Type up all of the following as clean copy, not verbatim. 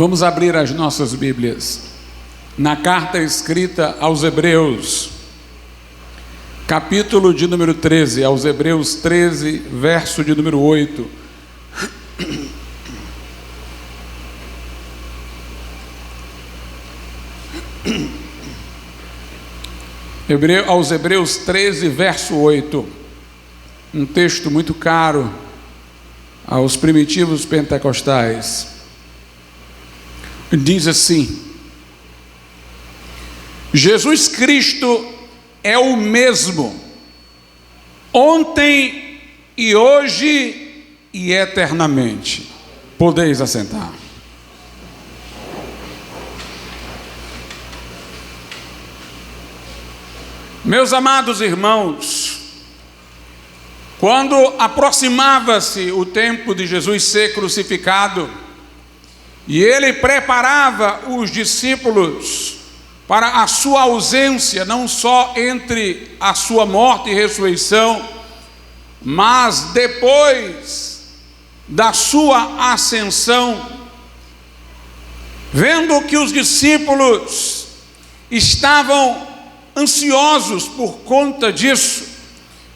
Vamos abrir as nossas Bíblias na carta escrita aos Hebreus, capítulo de número 13, aos Hebreus 13, verso de número 8. Aos Hebreus 13, verso 8, um texto muito caro aos primitivos pentecostais. Diz assim: Jesus Cristo é o mesmo, ontem e hoje e eternamente. Podeis assentar. Meus amados irmãos, quando aproximava-se o tempo de Jesus ser crucificado, e ele preparava os discípulos para a sua ausência, não só entre a sua morte e ressurreição, mas depois da sua ascensão, vendo que os discípulos estavam ansiosos por conta disso,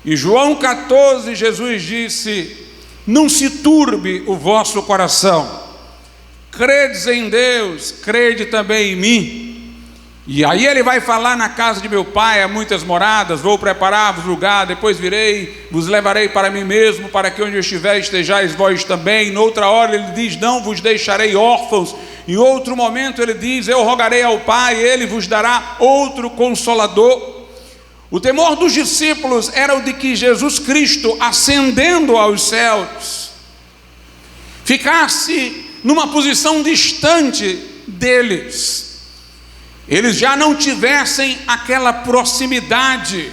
em João 14, Jesus disse: não se turbe o vosso coração, credes em Deus, crede também em mim. E aí ele vai falar: na casa de meu pai há muitas moradas, vou preparar-vos lugar, depois virei, vos levarei para mim mesmo, para que onde eu estiver estejais vós também. Noutra hora ele diz: não vos deixarei órfãos. Em outro momento ele diz: eu rogarei ao Pai, ele vos dará outro Consolador. O temor dos discípulos era o de que Jesus Cristo, ascendendo aos céus, ficasse numa posição distante deles, eles já não tivessem aquela proximidade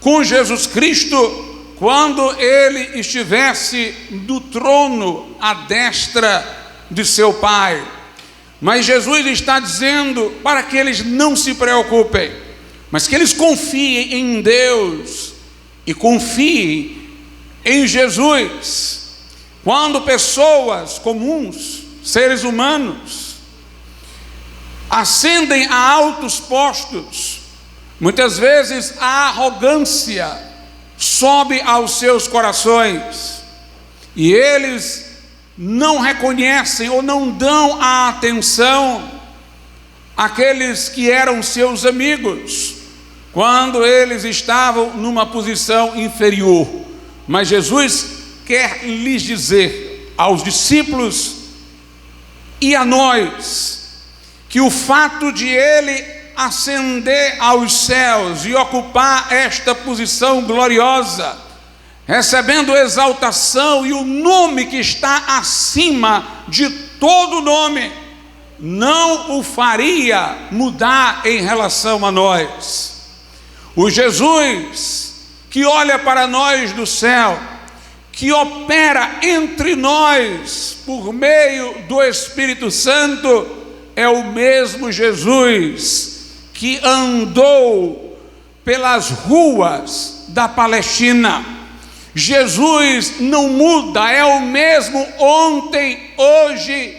com Jesus Cristo quando ele estivesse do trono à destra de seu Pai. Mas Jesus está dizendo para que eles não se preocupem, mas que eles confiem em Deus e confiem em Jesus. Quando pessoas comuns, seres humanos, ascendem a altos postos, muitas vezes a arrogância sobe aos seus corações e eles não reconhecem ou não dão a atenção àqueles que eram seus amigos, quando eles estavam numa posição inferior. Mas Jesus quer lhes dizer, aos discípulos e a nós, que o fato de ele ascender aos céus e ocupar esta posição gloriosa, recebendo exaltação e o nome que está acima de todo nome, não o faria mudar em relação a nós. O Jesus que olha para nós do céu, que opera entre nós por meio do Espírito Santo, é o mesmo Jesus que andou pelas ruas da Palestina. Jesus não muda, é o mesmo ontem, hoje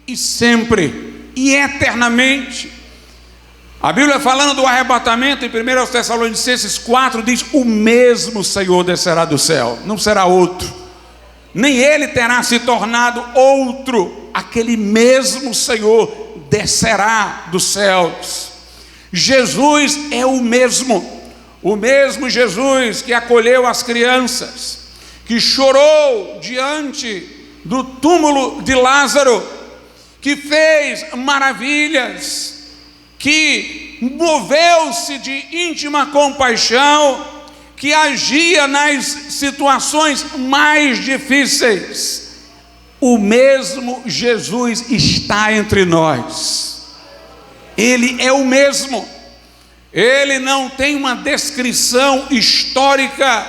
e sempre, e eternamente. A Bíblia, falando do arrebatamento, em 1 Tessalonicenses 4, diz: o mesmo Senhor descerá do céu, não será outro, nem ele terá se tornado outro, aquele mesmo Senhor descerá dos céus. Jesus é o mesmo Jesus que acolheu as crianças, que chorou diante do túmulo de Lázaro, que fez maravilhas, que moveu-se de íntima compaixão, que agia nas situações mais difíceis. O mesmo Jesus está entre nós. Ele é o mesmo. Ele não tem uma descrição histórica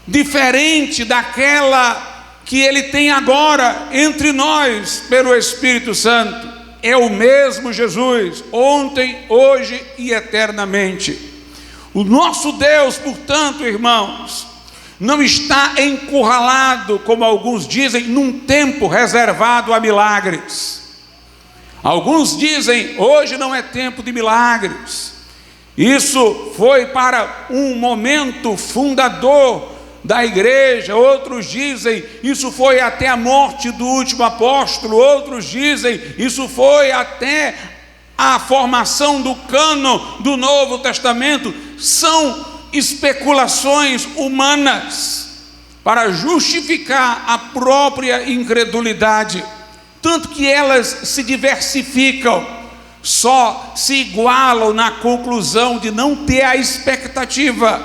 diferente daquela que ele tem agora entre nós pelo Espírito Santo. É o mesmo Jesus, ontem, hoje e eternamente. O nosso Deus, portanto, irmãos, não está encurralado, como alguns dizem, num tempo reservado a milagres. Alguns dizem, hoje não é tempo de milagres. Isso foi para um momento fundador da igreja. Outros dizem, isso foi até a morte do último apóstolo. Outros dizem, isso foi até a formação do cânon do Novo Testamento. São especulações humanas para justificar a própria incredulidade, tanto que elas se diversificam, só se igualam na conclusão de não ter a expectativa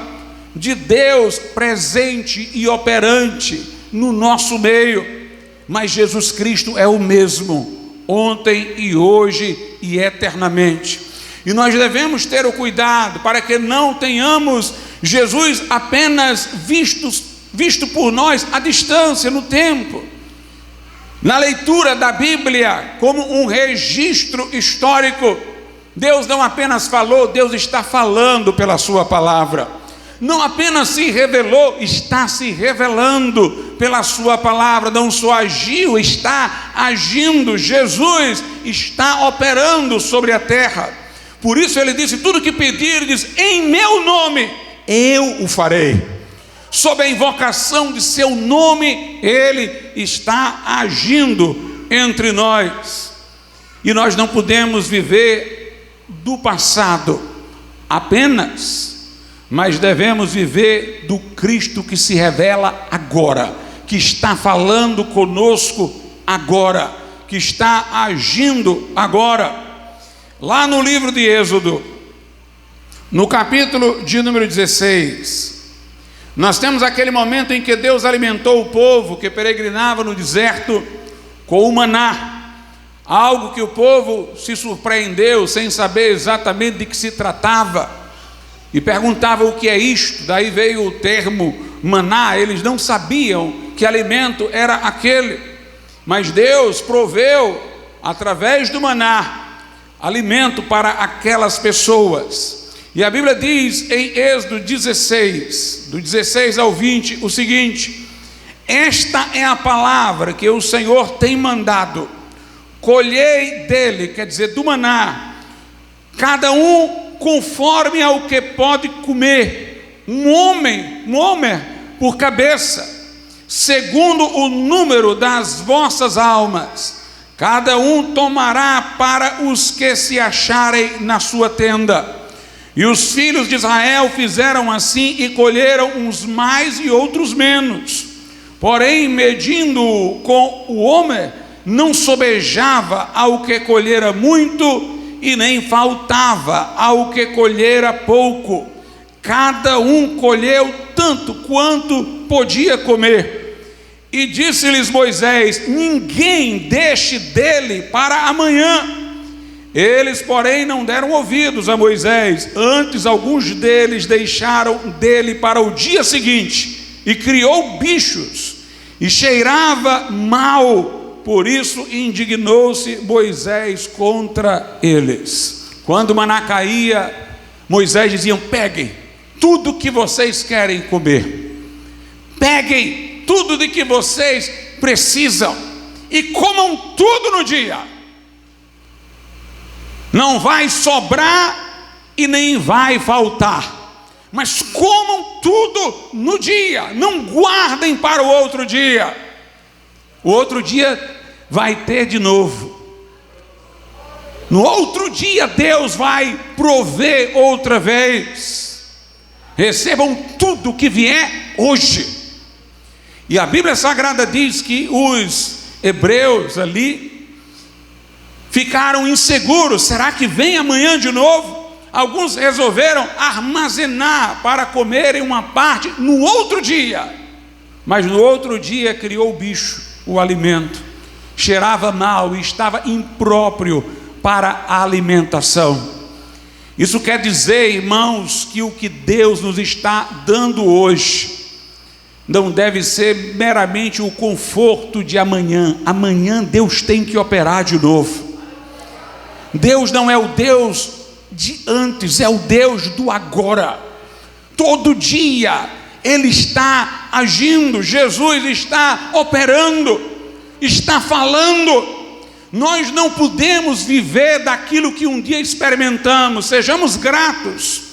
de Deus presente e operante no nosso meio. Mas Jesus Cristo é o mesmo, ontem e hoje e eternamente. E nós devemos ter o cuidado para que não tenhamos Jesus apenas visto por nós à distância, no tempo, na leitura da Bíblia, como um registro histórico. Deus não apenas falou, Deus está falando pela sua palavra. Não apenas se revelou, está se revelando pela sua palavra. Não só agiu, está agindo. Jesus está operando sobre a terra. Por isso ele disse, tudo que pedir, diz, em meu nome, eu o farei. Sob a invocação de seu nome, ele está agindo entre nós. E nós não podemos viver do passado apenas, mas devemos viver do Cristo que se revela agora, que está falando conosco agora, que está agindo agora. Lá no livro de Êxodo, no capítulo de número 16, nós temos aquele momento em que Deus alimentou o povo que peregrinava no deserto com o maná, algo que o povo se surpreendeu sem saber exatamente de que se tratava e perguntava o que é isto. Daí veio o termo maná. Eles não sabiam que alimento era aquele, mas Deus proveu através do maná alimento para aquelas pessoas. E a Bíblia diz em Êxodo 16, do 16 ao 20, o seguinte: esta é a palavra que o Senhor tem mandado, colhei dele, quer dizer, do maná, cada um conforme ao que pode comer, um homem por cabeça, segundo o número das vossas almas, cada um tomará para os que se acharem na sua tenda. E os filhos de Israel fizeram assim e colheram uns mais e outros menos. Porém, medindo com o homem, não sobejava ao que colhera muito, e nem faltava ao que colhera pouco. Cada um colheu tanto quanto podia comer. E disse-lhes Moisés: ninguém deixe dele para amanhã. Eles, porém, não deram ouvidos a Moisés. Antes, alguns deles deixaram dele para o dia seguinte, e criou bichos, e cheirava mal. Por isso indignou-se Moisés contra eles. Quando o maná caía, Moisés dizia: peguem tudo que vocês querem comer, peguem tudo de que vocês precisam, e comam tudo no dia. Não vai sobrar e nem vai faltar, mas comam tudo no dia, não guardem para o outro dia. O outro dia vai ter de novo. No outro dia Deus vai prover outra vez. Recebam tudo o que vier hoje. E a Bíblia Sagrada diz que os hebreus ali ficaram inseguros. Será que vem amanhã de novo? Alguns resolveram armazenar para comerem uma parte no outro dia. Mas no outro dia criou o bicho, o alimento. Cheirava mal e estava impróprio para a alimentação. Isso quer dizer, irmãos, que o que Deus nos está dando hoje não deve ser meramente o conforto de amanhã. Amanhã Deus tem que operar de novo. Deus não é o Deus de antes, é o Deus do agora. Todo dia Ele está agindo, Jesus está operando, está falando. Nós não podemos viver daquilo que um dia experimentamos. Sejamos gratos.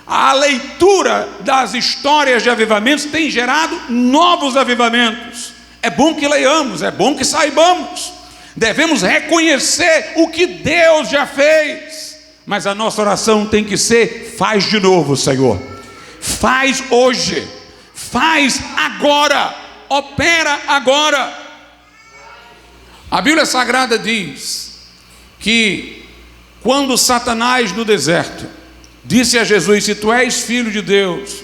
A leitura das histórias de avivamentos tem gerado novos avivamentos. É bom que leiamos, é bom que saibamos. Devemos reconhecer o que Deus já fez. Mas a nossa oração tem que ser: faz de novo, Senhor. Faz hoje. Faz agora. Opera agora. A Bíblia Sagrada diz que quando Satanás no deserto disse a Jesus: se tu és filho de Deus,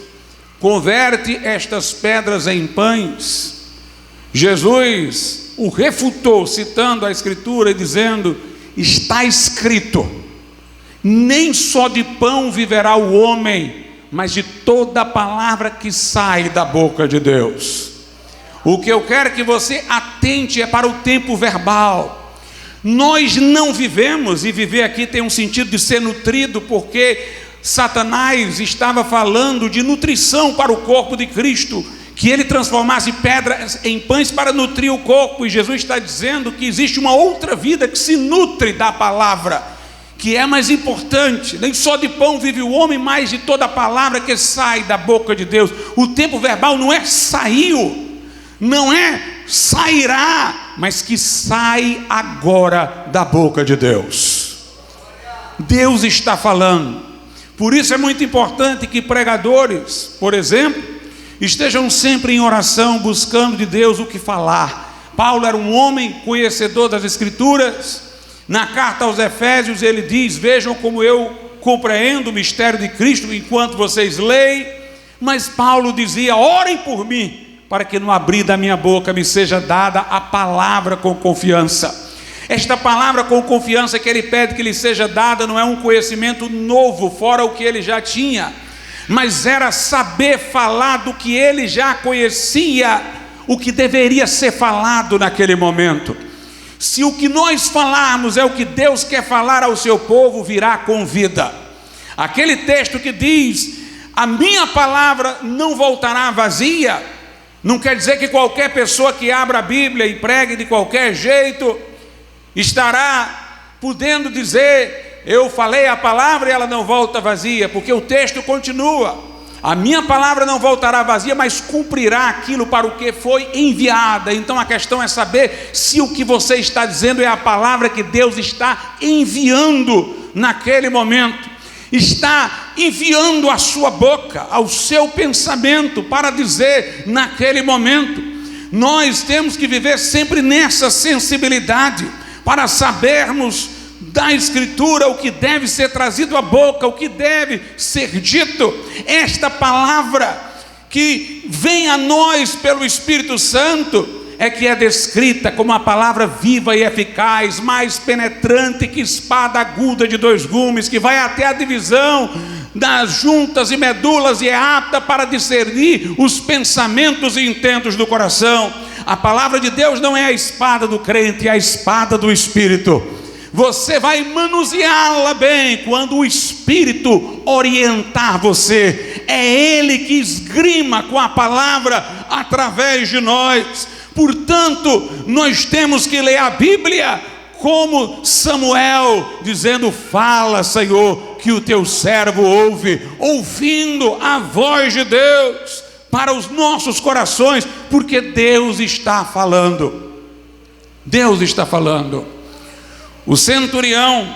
converte estas pedras em pães, Jesus o refutou, citando a Escritura, dizendo: está escrito, nem só de pão viverá o homem, mas de toda a palavra que sai da boca de Deus. O que eu quero que você atente é para o tempo verbal. Nós não vivemos, e viver aqui tem um sentido de ser nutrido, porque Satanás estava falando de nutrição para o corpo de Cristo, que ele transformasse pedras em pães para nutrir o corpo, e Jesus está dizendo que existe uma outra vida que se nutre da palavra, que é mais importante. Nem só de pão vive o homem, mas de toda a palavra que sai da boca de Deus. O tempo verbal não é saiu, não é sairá, mas que sai agora da boca de Deus. Deus está falando. Por isso é muito importante que pregadores, por exemplo, estejam sempre em oração, buscando de Deus o que falar. Paulo era um homem conhecedor das Escrituras. Na carta aos Efésios ele diz: vejam como eu compreendo o mistério de Cristo enquanto vocês leem. Mas Paulo dizia: orem por mim, para que no abrir da minha boca me seja dada a palavra com confiança. Esta palavra com confiança que ele pede que lhe seja dada não é um conhecimento novo, fora o que ele já tinha, mas era saber falar do que ele já conhecia, o que deveria ser falado naquele momento. Se o que nós falarmos é o que Deus quer falar ao seu povo, virá com vida. Aquele texto que diz: a minha palavra não voltará vazia, não quer dizer que qualquer pessoa que abra a Bíblia e pregue de qualquer jeito estará podendo dizer: eu falei a palavra e ela não volta vazia, porque o texto continua: a minha palavra não voltará vazia, mas cumprirá aquilo para o que foi enviada. Então a questão é saber se o que você está dizendo é a palavra que Deus está enviando naquele momento, está enviando a sua boca, ao seu pensamento, para dizer naquele momento. Nós temos que viver sempre nessa sensibilidade, para sabermos da Escritura o que deve ser trazido à boca, o que deve ser dito. Esta palavra que vem a nós pelo Espírito Santo é que é descrita como uma palavra viva e eficaz, mais penetrante que espada aguda de 2 gumes, que vai até a divisão das juntas e medulas e é apta para discernir os pensamentos e intentos do coração. A palavra de Deus não é a espada do crente, é a espada do Espírito. Você vai manuseá-la bem quando o Espírito orientar você. É Ele que esgrima com a palavra através de nós. Portanto, nós temos que ler a Bíblia como Samuel, dizendo: fala, Senhor, que o teu servo ouve, ouvindo a voz de Deus para os nossos corações, porque Deus está falando. Deus está falando. O centurião,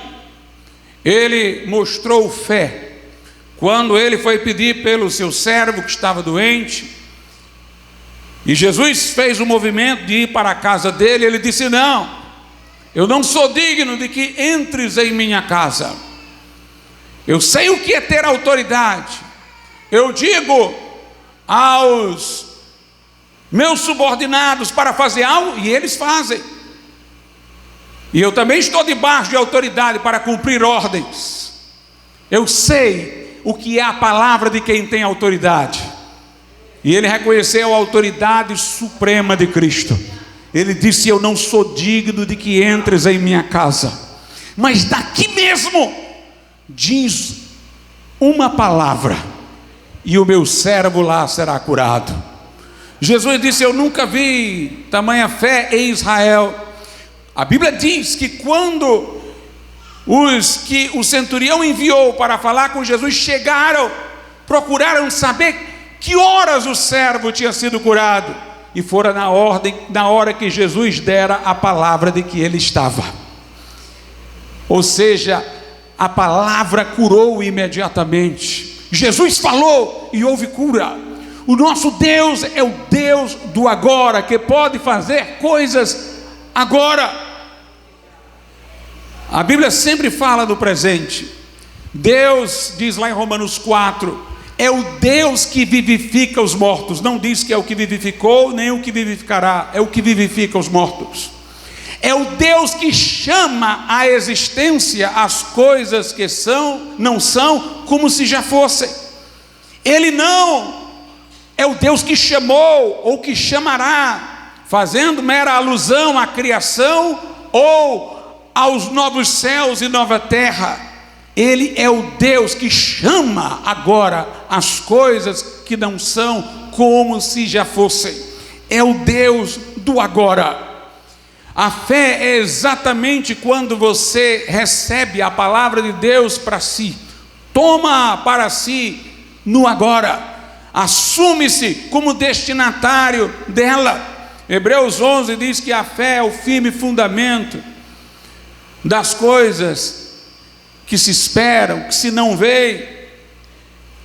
ele mostrou fé quando ele foi pedir pelo seu servo que estava doente, e Jesus fez o movimento de ir para a casa dele. Ele disse: não, eu não sou digno de que entres em minha casa. Eu sei o que é ter autoridade. Eu digo aos meus subordinados para fazer algo e eles fazem. E eu também estou debaixo de autoridade para cumprir ordens. Eu sei o que é a palavra de quem tem autoridade. E ele reconheceu a autoridade suprema de Cristo. Ele disse: eu não sou digno de que entres em minha casa, mas daqui mesmo diz uma palavra e o meu servo lá será curado. Jesus disse: eu nunca vi tamanha fé em Israel. A Bíblia diz que quando os que o centurião enviou para falar com Jesus chegaram, procuraram saber que horas o servo tinha sido curado, e fora na hora que Jesus dera a palavra de que ele estava. Ou seja, a palavra curou imediatamente. Jesus falou e houve cura. O nosso Deus é o Deus do agora, que pode fazer coisas agora. A Bíblia sempre fala do presente. Deus, diz lá em Romanos 4, é o Deus que vivifica os mortos. Não diz que é o que vivificou, nem o que vivificará, é o que vivifica os mortos. É o Deus que chama à existência as coisas que não são, como se já fossem. Ele não é o Deus que chamou ou que chamará, fazendo mera alusão à criação ou aos novos céus e nova terra. Ele é o Deus que chama agora as coisas que não são, como se já fossem. É o Deus do agora. A fé é exatamente quando você recebe a palavra de Deus para si, toma para si no agora, assume-se como destinatário dela. Hebreus 11 diz que a fé é o firme fundamento das coisas que se esperam, que se não veem.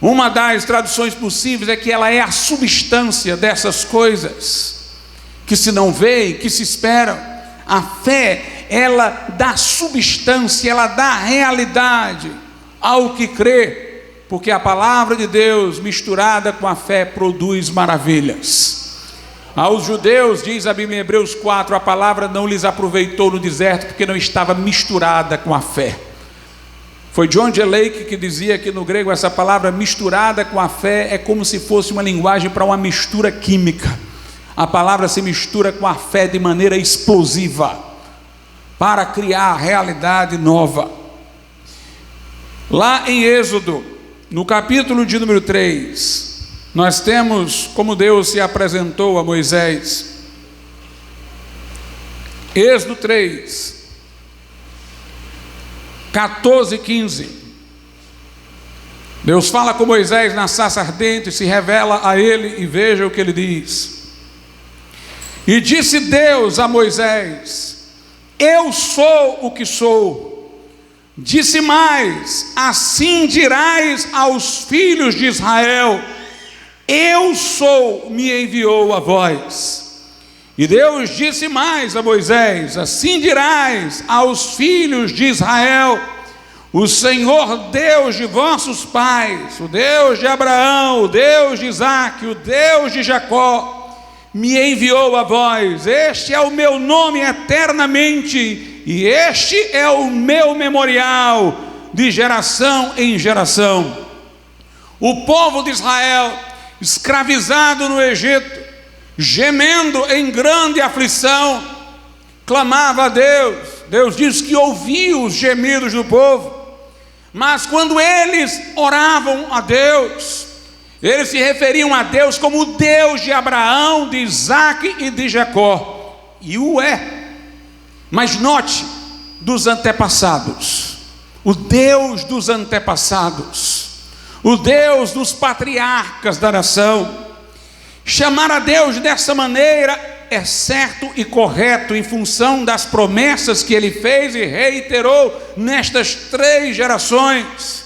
Uma das traduções possíveis é que ela é a substância dessas coisas que se não veem, que se esperam. A fé, ela dá substância, ela dá realidade ao que crê, porque a palavra de Deus misturada com a fé produz maravilhas. Aos judeus, diz a Bíblia em Hebreus 4, a palavra não lhes aproveitou no deserto, porque não estava misturada com a fé. Foi John G. Lake que dizia que no grego essa palavra misturada com a fé é como se fosse uma linguagem para uma mistura química. A palavra se mistura com a fé de maneira explosiva para criar realidade nova. Lá em Êxodo, no capítulo de número 3, nós temos como Deus se apresentou a Moisés. Êxodo 3, 14 e 15. Deus fala com Moisés na sarça ardente, se revela a ele e veja o que ele diz. E disse Deus a Moisés: eu sou o que sou. Disse mais: assim dirás aos filhos de Israel: eu sou, me enviou a vós. E Deus disse mais a Moisés: assim dirás aos filhos de Israel: o Senhor Deus de vossos pais, o Deus de Abraão, o Deus de Isaque, o Deus de Jacó, me enviou a vós. Este é o meu nome eternamente, e este é o meu memorial de geração em geração. O povo de Israel, escravizado no Egito, gemendo em grande aflição, clamava a Deus. Deus diz que ouviu os gemidos do povo, mas quando eles oravam a Deus, eles se referiam a Deus como o Deus de Abraão, de Isaque e de Jacó, e o é, mas note, dos antepassados, o Deus dos antepassados, o Deus dos patriarcas da nação. Chamar a Deus dessa maneira é certo e correto em função das promessas que ele fez e reiterou nestas 3 gerações.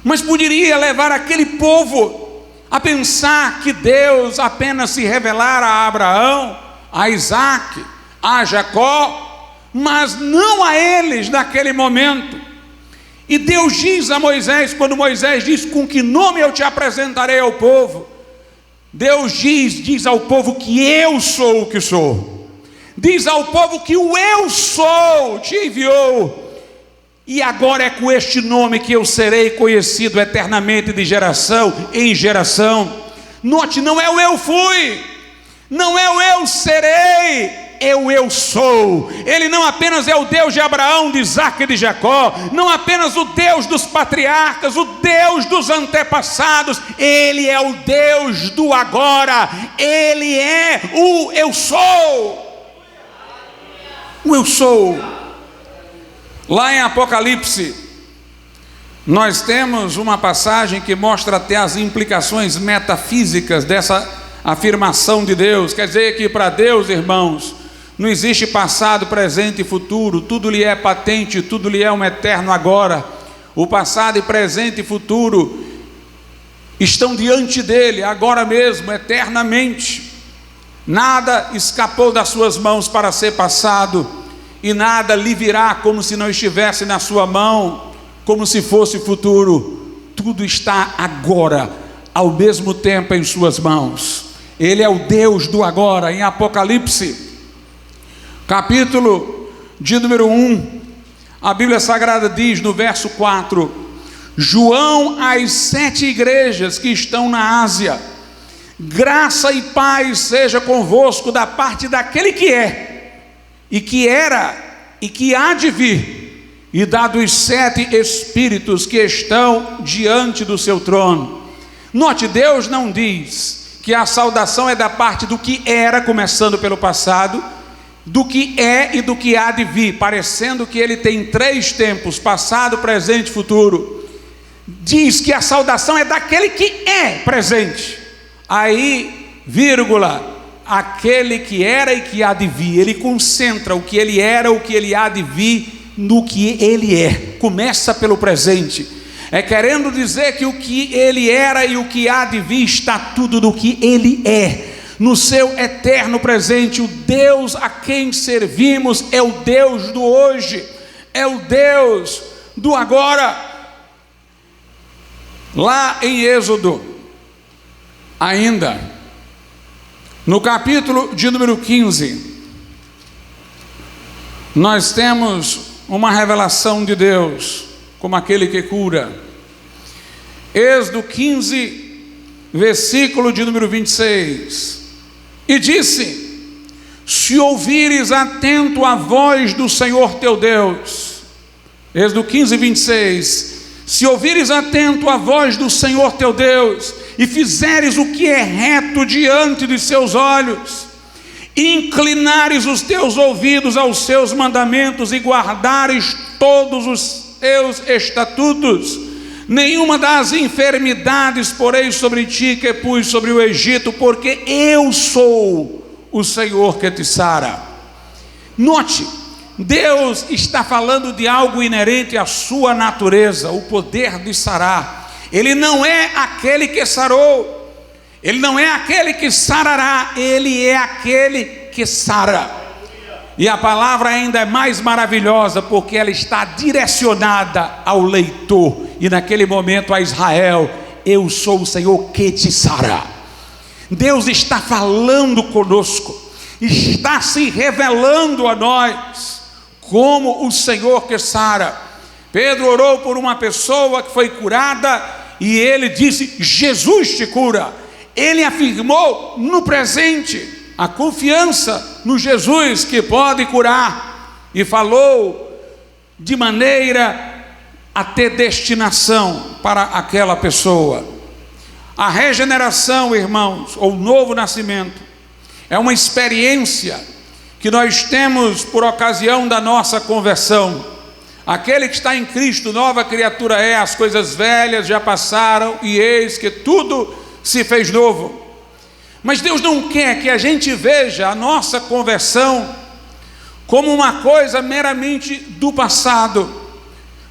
Mas poderia levar aquele povo a pensar que Deus apenas se revelara a Abraão, a Isaque, a Jacó, mas não a eles naquele momento. E Deus diz a Moisés, quando Moisés diz: com que nome eu te apresentarei ao povo? Deus diz ao povo que eu sou o que sou. Diz ao povo que o eu sou te enviou. E agora é com este nome que eu serei conhecido eternamente, de geração em geração. Note, não é o eu fui, não é o eu serei, eu sou. Ele não apenas é o Deus de Abraão, de Isaque e de Jacó, não apenas o Deus dos patriarcas, o Deus dos antepassados, ele é o Deus do agora, ele é o eu sou. o eu sou. Lá em Apocalipse, nós temos uma passagem que mostra até as implicações metafísicas dessa afirmação de Deus. Quer dizer que para Deus, irmãos, não existe passado, presente e futuro, tudo lhe é patente, tudo lhe é um eterno agora. O passado e presente e futuro estão diante dele, agora mesmo, eternamente. Nada escapou das suas mãos para ser passado, e nada lhe virá como se não estivesse na sua mão, como se fosse futuro. Tudo está agora, ao mesmo tempo em suas mãos. Ele é o Deus do agora. Em Apocalipse, capítulo de número 1, a Bíblia Sagrada diz no verso 4: João às 7 igrejas que estão na Ásia, graça e paz seja convosco da parte daquele que é, e que era, e que há de vir, e da dos 7 espíritos que estão diante do seu trono. Note, Deus não diz que a saudação é da parte do que era, começando pelo passado, do que é e do que há de vir, parecendo que ele tem 3 tempos, passado, presente e futuro. Diz que a saudação é daquele que é presente. Aí, vírgula, aquele que era e que há de vir. Ele concentra o que ele era, o que ele há de vir, no que ele é. Começa pelo presente. É querendo dizer que o que ele era e o que há de vir está tudo no que ele é, no seu eterno presente. O Deus a quem servimos é o Deus do hoje, é o Deus do agora. Lá em Êxodo, ainda no capítulo de número 15, nós temos uma revelação de Deus como aquele que cura. Êxodo 15, versículo de número 26. E disse: se ouvires atento a voz do Senhor teu Deus. Êxodo 15, 26. Se ouvires atento a voz do Senhor teu Deus, e fizeres o que é reto diante de seus olhos, e inclinares os teus ouvidos aos seus mandamentos, e guardares todos os seus estatutos, nenhuma das enfermidades porei sobre ti que pus sobre o Egito, porque eu sou o Senhor que te sara. Note, Deus está falando de algo inerente à sua natureza, o poder de sarar. Ele não é aquele que sarou, ele não é aquele que sarará, ele é aquele que sara. E a palavra ainda é mais maravilhosa, porque ela está direcionada ao leitor, e naquele momento a Israel: eu sou o Senhor que te sara. Deus está falando conosco, está se revelando a nós como o Senhor que sara. Pedro orou por uma pessoa que foi curada, e ele disse: Jesus te cura. Ele afirmou no presente a confiança no Jesus que pode curar, e falou de maneira a ter destinação para aquela pessoa. A regeneração, irmãos, ou novo nascimento, é uma experiência que nós temos por ocasião da nossa conversão. Aquele que está em Cristo, nova criatura é, as coisas velhas já passaram, e eis que tudo se fez novo. Mas Deus não quer que a gente veja a nossa conversão como uma coisa meramente do passado.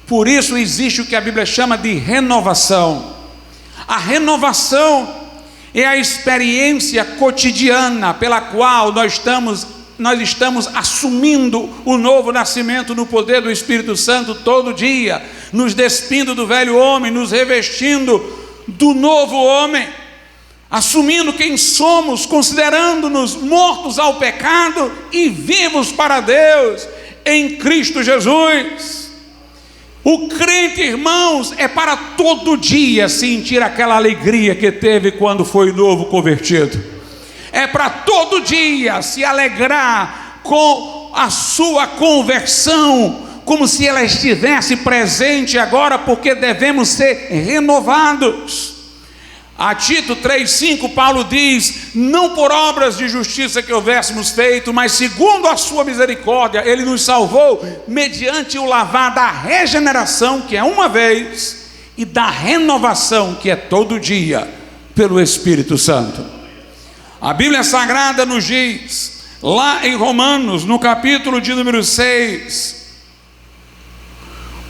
Por isso existe o que a Bíblia chama de renovação. A renovação é a experiência cotidiana pela qual nós estamos assumindo o novo nascimento no poder do Espírito Santo todo dia, nos despindo do velho homem, nos revestindo do novo homem, assumindo quem somos, considerando-nos mortos ao pecado e vivos para Deus em Cristo Jesus. O crente, irmãos, é para todo dia sentir aquela alegria que teve quando foi novo convertido. É para todo dia se alegrar com a sua conversão, como se ela estivesse presente agora, porque devemos ser renovados. A Tito 3,5, Paulo diz: não por obras de justiça que houvéssemos feito, mas segundo a sua misericórdia, Ele nos salvou mediante o lavar da regeneração, que é uma vez, e da renovação, que é todo dia, pelo Espírito Santo. A Bíblia Sagrada nos diz, lá em Romanos, no capítulo de número 6,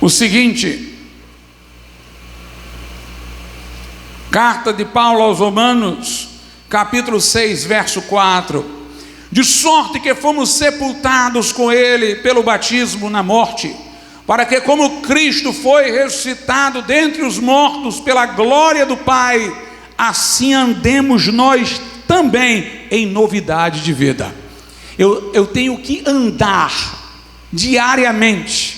o seguinte: carta de Paulo aos Romanos, capítulo 6, verso 4: de sorte que fomos sepultados com ele pelo batismo na morte, para que, como Cristo foi ressuscitado dentre os mortos pela glória do Pai, assim andemos nós também em novidade de vida. Eu tenho que andar diariamente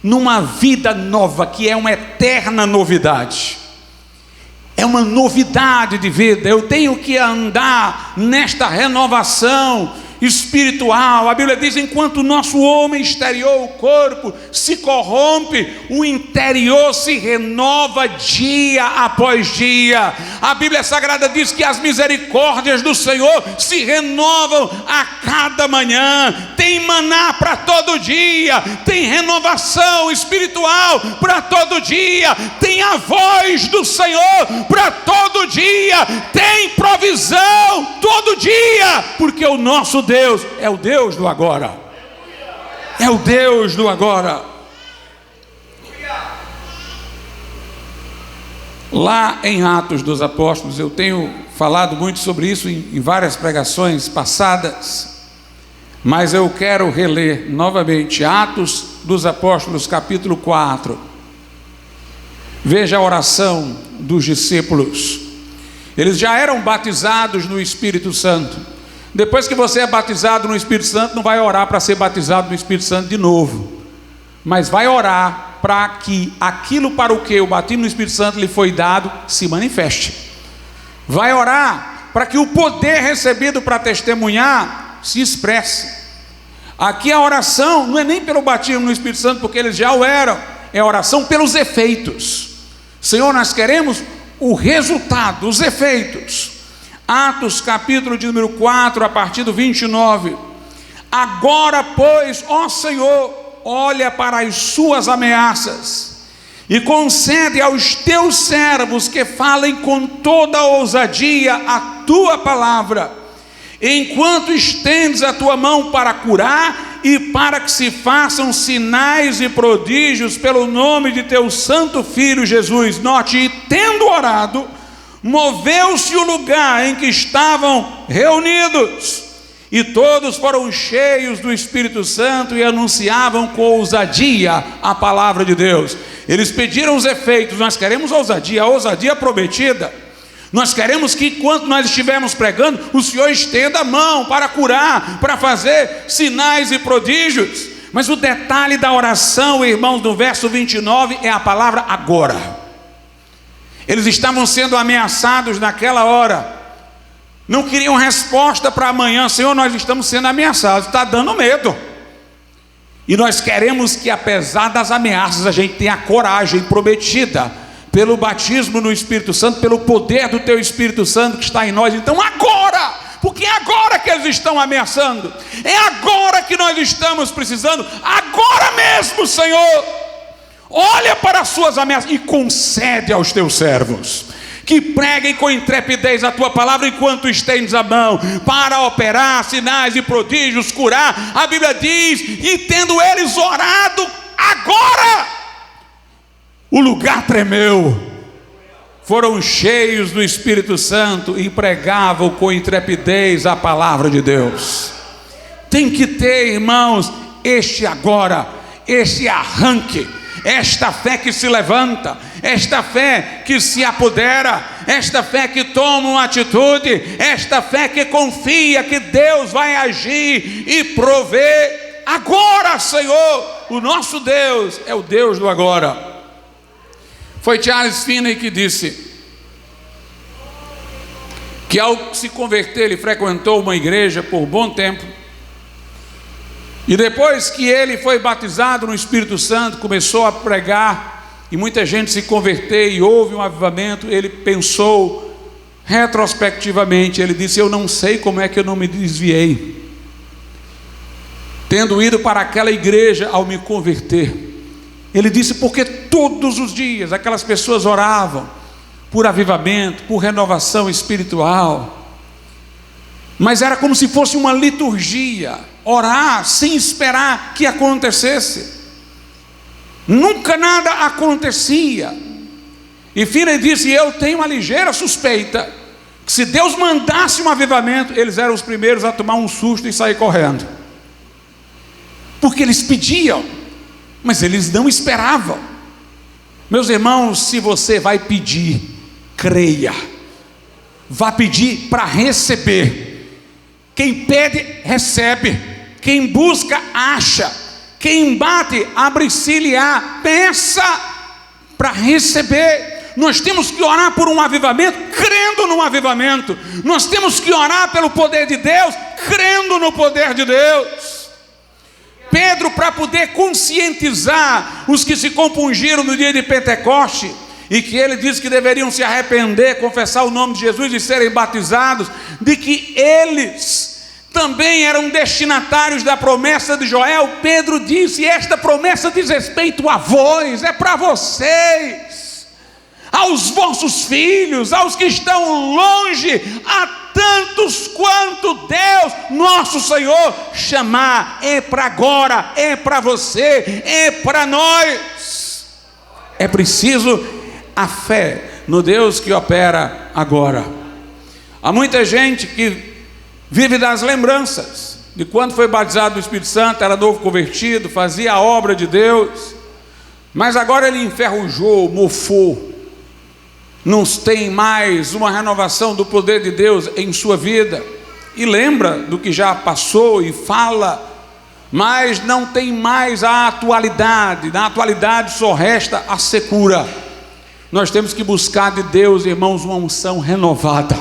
numa vida nova, que é uma eterna novidade. É uma novidade de vida. Eu tenho que andar nesta renovação espiritual. A Bíblia diz: enquanto o nosso homem exterior, o corpo, se corrompe, o interior se renova dia após dia. A Bíblia Sagrada diz que as misericórdias do Senhor se renovam a cada manhã. Tem maná para todo dia, tem renovação espiritual para todo dia, tem a voz do Senhor para todo dia, tem provisão todo dia, porque o nosso Deus é o Deus do agora. É o Deus do agora. Lá em Atos dos Apóstolos, eu tenho falado muito sobre isso em várias pregações passadas, mas eu quero reler novamente Atos dos Apóstolos, capítulo 4. Veja a oração dos discípulos. Eles já eram batizados no Espírito Santo. Depois que você é batizado no Espírito Santo, não vai orar para ser batizado no Espírito Santo de novo, mas vai orar para que aquilo para o que o batismo no Espírito Santo lhe foi dado se manifeste. Vai orar para que o poder recebido para testemunhar se expresse. Aqui a oração não é nem pelo batismo no Espírito Santo, porque eles já o eram, é a oração pelos efeitos. Senhor, nós queremos o resultado, os efeitos. Atos capítulo de número 4, a partir do 29. Agora, pois, ó Senhor, olha para as suas ameaças e concede aos teus servos que falem com toda ousadia a tua palavra, enquanto estendes a tua mão para curar e para que se façam sinais e prodígios pelo nome de teu santo Filho Jesus. Note: e tendo orado, moveu-se o lugar em que estavam reunidos, e todos foram cheios do Espírito Santo e anunciavam com ousadia a palavra de Deus. Eles pediram os efeitos. Nós queremos ousadia, a ousadia prometida. Nós queremos que, enquanto nós estivermos pregando, o Senhor estenda a mão para curar, para fazer sinais e prodígios. Mas o detalhe da oração, irmãos, no verso 29, é a palavra agora. Eles estavam sendo ameaçados naquela hora, não queriam resposta para amanhã. Senhor, nós estamos sendo ameaçados, está dando medo. E nós queremos que, apesar das ameaças, a gente tenha a coragem prometida pelo batismo no Espírito Santo, pelo poder do teu Espírito Santo que está em nós. Então agora, porque é agora que eles estão ameaçando, é agora que nós estamos precisando, agora mesmo, Senhor, olha para as suas ameaças e concede aos teus servos que preguem com intrepidez a tua palavra enquanto estendes a mão para operar sinais e prodígios, curar. A Bíblia diz: e tendo eles orado, agora o lugar tremeu, foram cheios do Espírito Santo e pregavam com intrepidez a palavra de Deus. Tem que ter, irmãos, este agora, este arranque, esta fé que se levanta, esta fé que se apodera, esta fé que toma uma atitude, esta fé que confia que Deus vai agir e prover agora. Senhor, o nosso Deus é o Deus do agora. Foi Charles Finney que disse que, ao se converter, ele frequentou uma igreja por bom tempo, e depois que ele foi batizado no Espírito Santo, começou a pregar e muita gente se converteu e houve um avivamento, ele pensou retrospectivamente, ele disse: eu não sei como é que eu não me desviei, tendo ido para aquela igreja ao me converter. Ele disse: porque todos os dias aquelas pessoas oravam por avivamento, por renovação espiritual, mas era como se fosse uma liturgia, orar sem esperar que acontecesse. Nunca nada acontecia. E Finney disse: eu tenho uma ligeira suspeita que se Deus mandasse um avivamento, eles eram os primeiros a tomar um susto e sair correndo, porque eles pediam, mas eles não esperavam. Meus irmãos, se você vai pedir, creia, vá pedir para receber. Quem pede, recebe. Quem busca, acha. Quem bate, abre-se-lhe-á. Peça para receber. Nós temos que orar por um avivamento, crendo no avivamento. Nós temos que orar pelo poder de Deus, crendo no poder de Deus. Pedro, para poder conscientizar os que se compungiram no dia de Pentecoste, e que ele disse que deveriam se arrepender, confessar o nome de Jesus e serem batizados, de que eles também eram destinatários da promessa de Joel, Pedro disse: esta promessa diz respeito a vós, é para vocês, aos vossos filhos, aos que estão longe, a tantos quanto Deus, nosso Senhor, chamar. É para agora, é para você, é para nós. É preciso a fé no Deus que opera agora. Há muita gente que vive das lembranças de quando foi batizado no Espírito Santo, era novo convertido, fazia a obra de Deus, mas agora ele enferrujou, mofou, não tem mais uma renovação do poder de Deus em sua vida, e lembra do que já passou e fala, mas não tem mais a atualidade. Na atualidade só resta a secura. Nós temos que buscar de Deus, irmãos, uma unção renovada.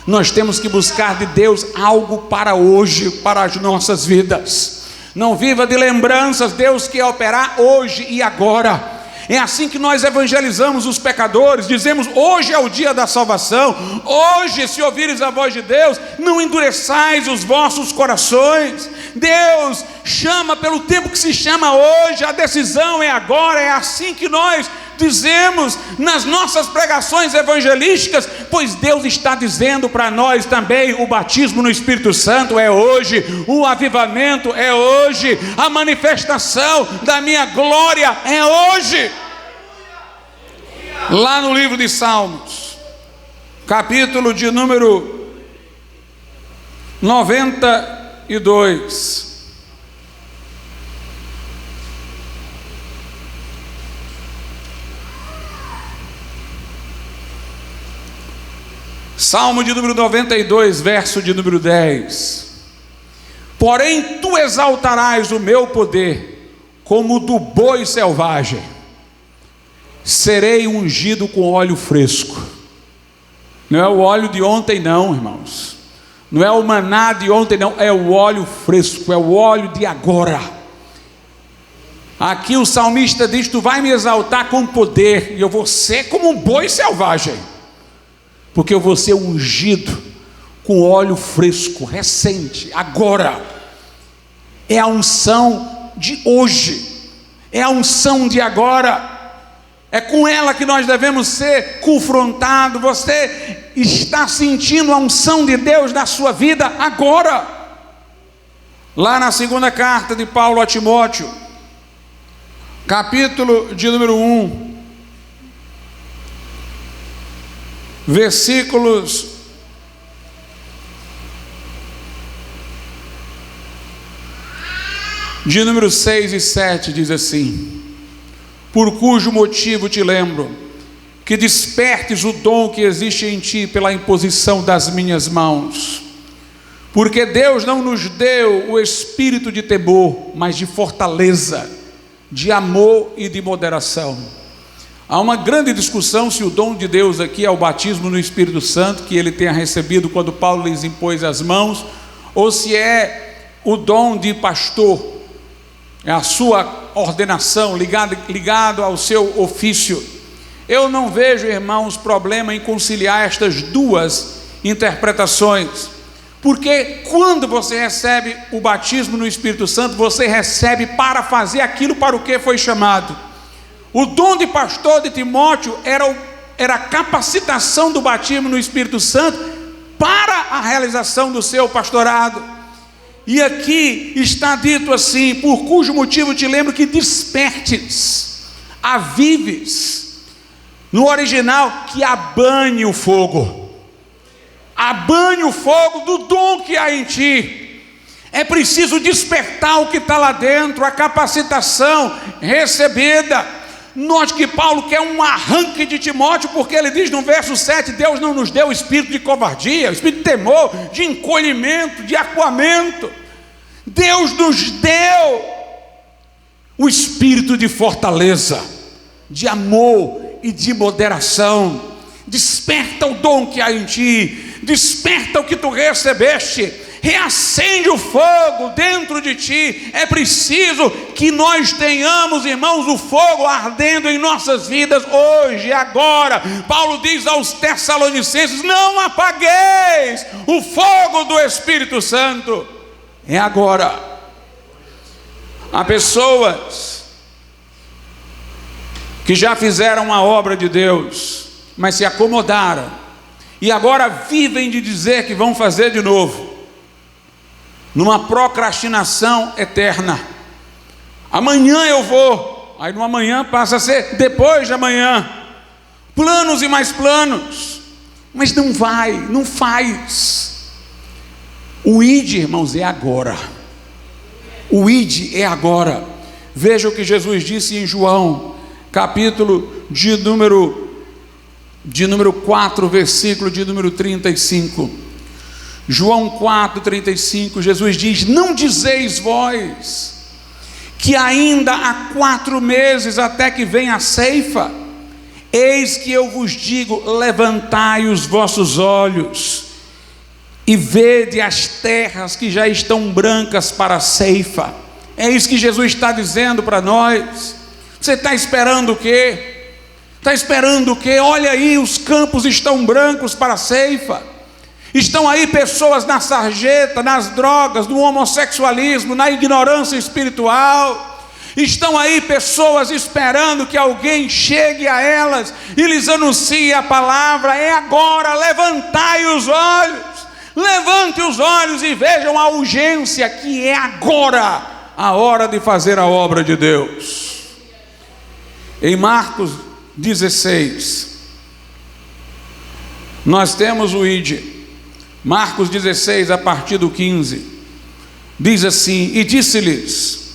Nós temos que buscar de Deus algo para hoje, para as nossas vidas. Não viva de lembranças, Deus quer operar hoje e agora. É assim que nós evangelizamos os pecadores, dizemos: hoje é o dia da salvação, hoje, se ouvires a voz de Deus, não endureçais os vossos corações. Deus chama pelo tempo que se chama hoje, a decisão é agora. É assim que nós dizemos nas nossas pregações evangelísticas, pois Deus está dizendo para nós também: o batismo no Espírito Santo é hoje, o avivamento é hoje, a manifestação da minha glória é hoje. Lá no livro de Salmos, capítulo de número 92, Salmo de número 92, verso de número 10: porém tu exaltarás o meu poder como o do boi selvagem, serei ungido com óleo fresco. Não é o óleo de ontem não, irmãos, não é o maná de ontem não, é o óleo fresco, é o óleo de agora. Aqui o salmista diz: tu vai me exaltar com poder, e eu vou ser como um boi selvagem, porque eu vou ser ungido com óleo fresco, recente, agora. É a unção de hoje, é a unção de agora, é com ela que nós devemos ser confrontados. Você está sentindo a unção de Deus na sua vida agora? Lá na segunda carta de Paulo a Timóteo, capítulo de número 1, versículos de número 6 e 7, diz assim: por cujo motivo te lembro que despertes o dom que existe em ti pela imposição das minhas mãos, porque Deus não nos deu o espírito de temor, mas de fortaleza, de amor e de moderação. Há uma grande discussão se o dom de Deus aqui é o batismo no Espírito Santo, que ele tenha recebido quando Paulo lhes impôs as mãos, ou se é o dom de pastor, é a sua ordenação, ligado ao seu ofício. Eu não vejo, irmãos, problema em conciliar estas duas interpretações, porque quando você recebe o batismo no Espírito Santo, você recebe para fazer aquilo para o que foi chamado. O dom de pastor de Timóteo era a capacitação do batismo no Espírito Santo para a realização do seu pastorado. E aqui está dito assim: por cujo motivo te lembro que despertes, avives, no original, que abane o fogo. Abane o fogo do dom que há em ti. É preciso despertar o que está lá dentro, a capacitação recebida. Note que Paulo quer um arranque de Timóteo, porque ele diz no verso 7: Deus não nos deu o espírito de covardia, o espírito de temor, de encolhimento, de acuamento. Deus nos deu o espírito de fortaleza, de amor e de moderação. Desperta o dom que há em ti, desperta o que tu recebeste, reacende o fogo dentro de ti. É preciso que nós tenhamos, irmãos, o fogo ardendo em nossas vidas hoje, agora. Paulo diz aos Tessalonicenses: não apagueis o fogo do Espírito Santo. É agora. Há pessoas que já fizeram a obra de Deus, mas se acomodaram, e agora vivem de dizer que vão fazer de novo, numa procrastinação eterna. Amanhã eu vou, aí no amanhã passa a ser depois de amanhã, planos e mais planos, mas não vai, não faz. O ide, irmãos, é agora. O ide é agora. Veja o que Jesus disse em João, capítulo de número 4, versículo de número 35. João 4, 35, Jesus diz: não dizeis vós que ainda há 4 meses até que venha a ceifa? Eis que eu vos digo: levantai os vossos olhos e vede as terras que já estão brancas para a ceifa. É isso que Jesus está dizendo para nós. Você está esperando o quê? Está esperando o quê? Olha aí, os campos estão brancos para a ceifa. Estão aí pessoas na sarjeta, nas drogas, no homossexualismo, na ignorância espiritual. Estão aí pessoas esperando que alguém chegue a elas e lhes anuncie a palavra. É agora, levantai os olhos. Levante os olhos e vejam a urgência, que é agora a hora de fazer a obra de Deus. Em Marcos 16, nós temos o ide. Marcos 16, a partir do 15, diz assim: e disse-lhes: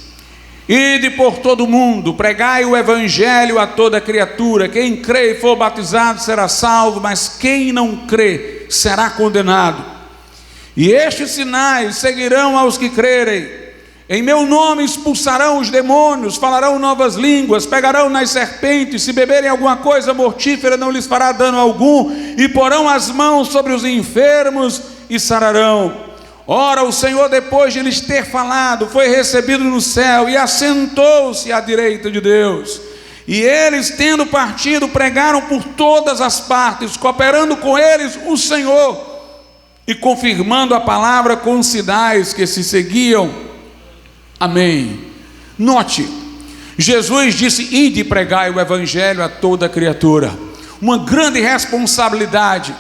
ide por todo o mundo, pregai o evangelho a toda criatura. Quem crê e for batizado será salvo, mas quem não crê será condenado. E estes sinais seguirão aos que crerem: em meu nome expulsarão os demônios, falarão novas línguas, pegarão nas serpentes, se beberem alguma coisa mortífera não lhes fará dano algum, e porão as mãos sobre os enfermos e sararão. Ora, o Senhor, depois de lhes ter falado, foi recebido no céu e assentou-se à direita de Deus. E eles, tendo partido, pregaram por todas as partes, cooperando com eles o Senhor e confirmando a palavra com sinais que se seguiam. Amém. Note, Jesus disse: ide pregai o evangelho a toda criatura. Uma grande responsabilidade.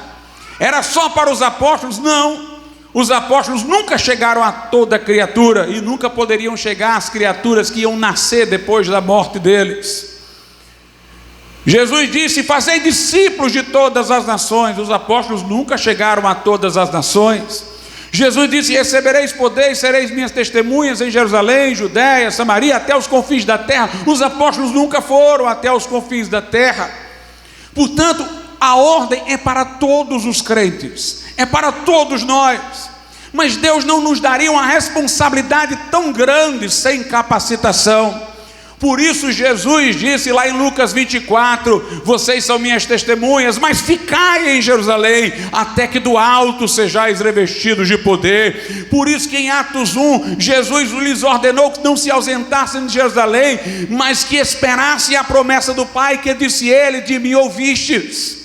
Era só para os apóstolos? Não. Os apóstolos nunca chegaram a toda criatura, e nunca poderiam chegar às criaturas que iam nascer depois da morte deles. Jesus disse: fazei discípulos de todas as nações. Os apóstolos nunca chegaram a todas as nações. Jesus disse: recebereis poder e sereis minhas testemunhas em Jerusalém, Judéia, Samaria, até os confins da terra. Os apóstolos nunca foram até os confins da terra. Portanto, a ordem é para todos os crentes, é para todos nós. Mas Deus não nos daria uma responsabilidade tão grande sem capacitação. Por isso Jesus disse lá em Lucas 24: vocês são minhas testemunhas, mas ficai em Jerusalém, até que do alto sejais revestidos de poder. Por isso que em Atos 1, Jesus lhes ordenou que não se ausentassem de Jerusalém, mas que esperassem a promessa do Pai, que disse ele: de mim ouvistes.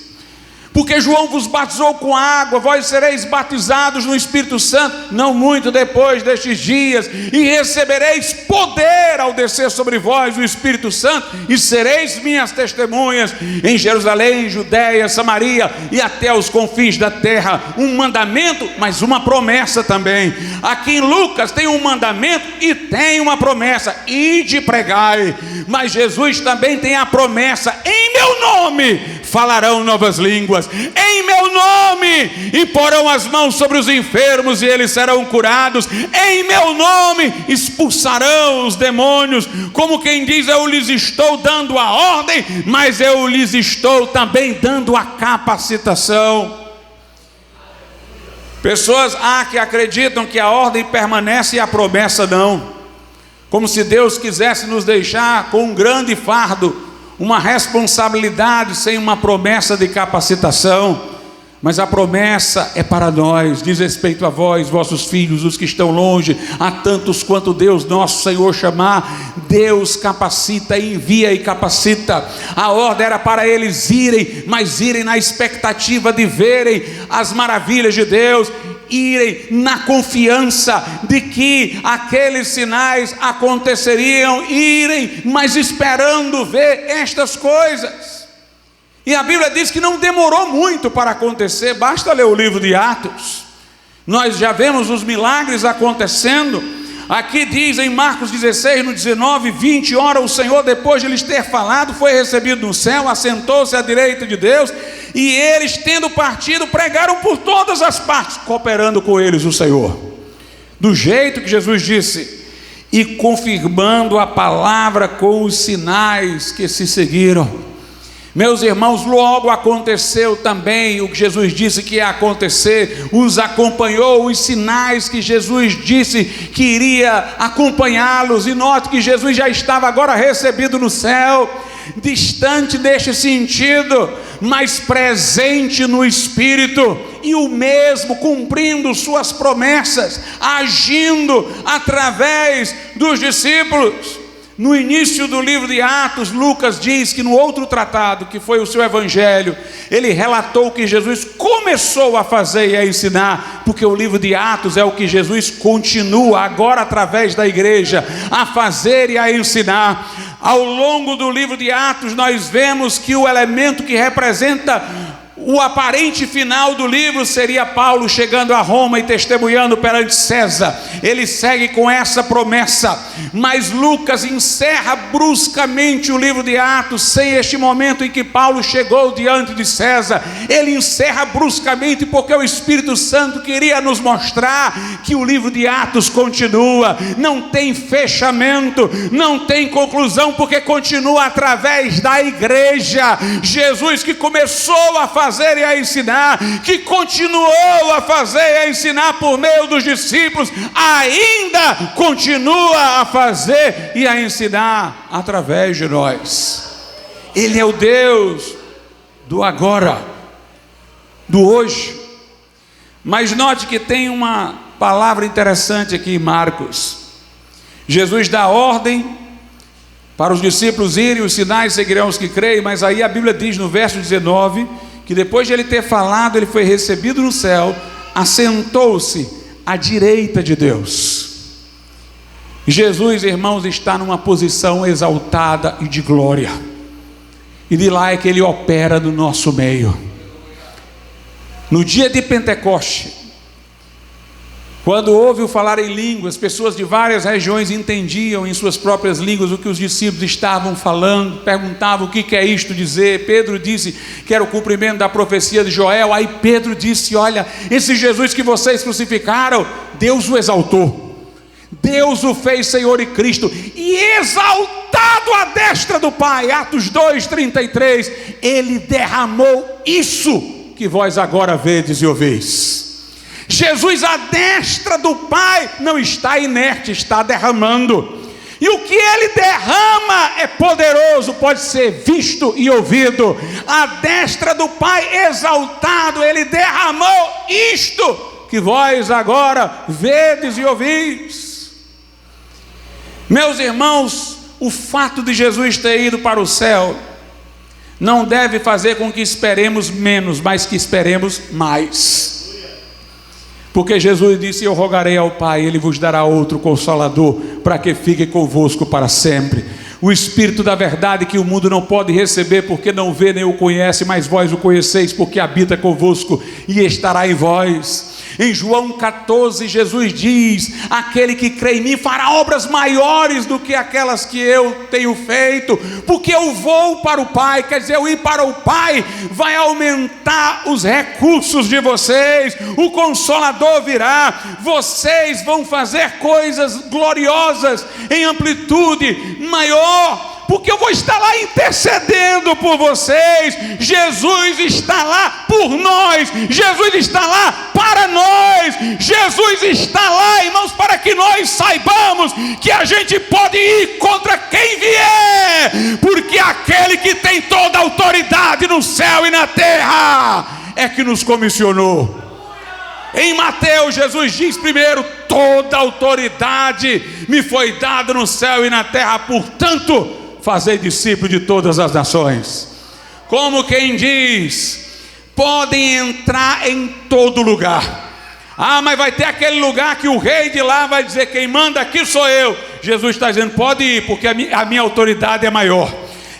Porque João vos batizou com água, vós sereis batizados no Espírito Santo, não muito depois destes dias, e recebereis poder ao descer sobre vós o Espírito Santo, e sereis minhas testemunhas em Jerusalém, Judeia, Samaria e até os confins da terra. Um mandamento, mas uma promessa também. Aqui em Lucas tem um mandamento e tem uma promessa: ide e pregai. Mas Jesus também tem a promessa: em meu nome falarão novas línguas, em meu nome imporão as mãos sobre os enfermos e eles serão curados, em meu nome expulsarão os demônios. Como quem diz: eu lhes estou dando a ordem, mas eu lhes estou também dando a capacitação. Pessoas que acreditam que a ordem permanece e a promessa não, como se Deus quisesse nos deixar com um grande fardo, uma responsabilidade sem uma promessa de capacitação. Mas a promessa é para nós, diz respeito a vós, vossos filhos, os que estão longe, a tantos quanto Deus nosso Senhor chamar. Deus capacita, envia e capacita. A ordem era para eles irem, mas irem na expectativa de verem as maravilhas de Deus, irem na confiança de que aqueles sinais aconteceriam, irem, mas esperando ver estas coisas. E a Bíblia diz que não demorou muito para acontecer, basta ler o livro de Atos, nós já vemos os milagres acontecendo. Aqui diz em Marcos 16, no 19, 20, ora o Senhor, depois de lhes ter falado, foi recebido no céu, assentou-se à direita de Deus, e eles, tendo partido, pregaram por todas as partes, cooperando com eles o Senhor, do jeito que Jesus disse, e confirmando a palavra com os sinais que se seguiram. Meus irmãos, logo aconteceu também o que Jesus disse que ia acontecer, os acompanhou, os sinais que Jesus disse que iria acompanhá-los. E note que Jesus já estava agora recebido no céu, distante deste sentido, mas presente no Espírito, e o mesmo cumprindo suas promessas, agindo através dos discípulos. No início do livro de Atos, Lucas diz que no outro tratado, que foi o seu evangelho, ele relatou que Jesus começou a fazer e a ensinar, porque o livro de Atos é o que Jesus continua agora através da igreja a fazer e a ensinar. Ao longo do livro de Atos nós vemos que o elemento que representa o aparente final do livro seria Paulo chegando a Roma e testemunhando perante César. Ele segue com essa promessa, mas Lucas encerra bruscamente o livro de Atos, sem este momento em que Paulo chegou diante de César. Ele encerra bruscamente porque o Espírito Santo queria nos mostrar que o livro de Atos continua, não tem fechamento, não tem conclusão, porque continua através da igreja. Jesus, que começou a fazer e a ensinar, que continuou a fazer e a ensinar por meio dos discípulos, ainda continua a fazer e a ensinar através de nós. Ele é o Deus do agora, do hoje. Mas note que tem uma palavra interessante aqui em Marcos. Jesus dá ordem para os discípulos irem, os sinais seguirão os que creem, mas aí a Bíblia diz no verso 19, que depois de ele ter falado, ele foi recebido no céu, assentou-se à direita de Deus. Jesus, irmãos, está numa posição exaltada e de glória, e de lá é que ele opera no nosso meio. No dia de Pentecoste, quando houve o falar em línguas, pessoas de várias regiões entendiam em suas próprias línguas o que os discípulos estavam falando, perguntavam o que é isto dizer. Pedro disse que era o cumprimento da profecia de Joel. Aí Pedro disse: olha, esse Jesus que vocês crucificaram, Deus o exaltou, Deus o fez Senhor e Cristo, e exaltado à destra do Pai, Atos 2:33, ele derramou isso que vós agora vedes e ouveis. Jesus à destra do Pai não está inerte, está derramando. E o que ele derrama é poderoso, pode ser visto e ouvido. A destra do Pai exaltado, ele derramou isto que vós agora vedes e ouvis. Meus irmãos, o fato de Jesus ter ido para o céu não deve fazer com que esperemos menos, mas que esperemos mais. Porque Jesus disse: eu rogarei ao Pai, Ele vos dará outro Consolador, para que fique convosco para sempre. O Espírito da verdade, que o mundo não pode receber, porque não vê nem o conhece, mas vós o conheceis, porque habita convosco e estará em vós. Em João 14, Jesus diz: aquele que crê em mim fará obras maiores do que aquelas que eu tenho feito, porque eu vou para o Pai. Quer dizer, eu ir para o Pai vai aumentar os recursos de vocês, o Consolador virá, vocês vão fazer coisas gloriosas em amplitude maior, porque eu vou estar lá intercedendo por vocês. Jesus está lá por nós, Jesus está lá para nós, Jesus está lá, irmãos, para que nós saibamos que a gente pode ir contra quem vier, porque aquele que tem toda a autoridade no céu e na terra é que nos comissionou. Em Mateus, Jesus diz primeiro: toda autoridade me foi dada no céu e na terra, portanto fazei discípulo de todas as nações. Como quem diz: podem entrar em todo lugar. Ah, mas vai ter aquele lugar que o rei de lá vai dizer: quem manda aqui sou eu. Jesus está dizendo: pode ir, porque a minha autoridade é maior.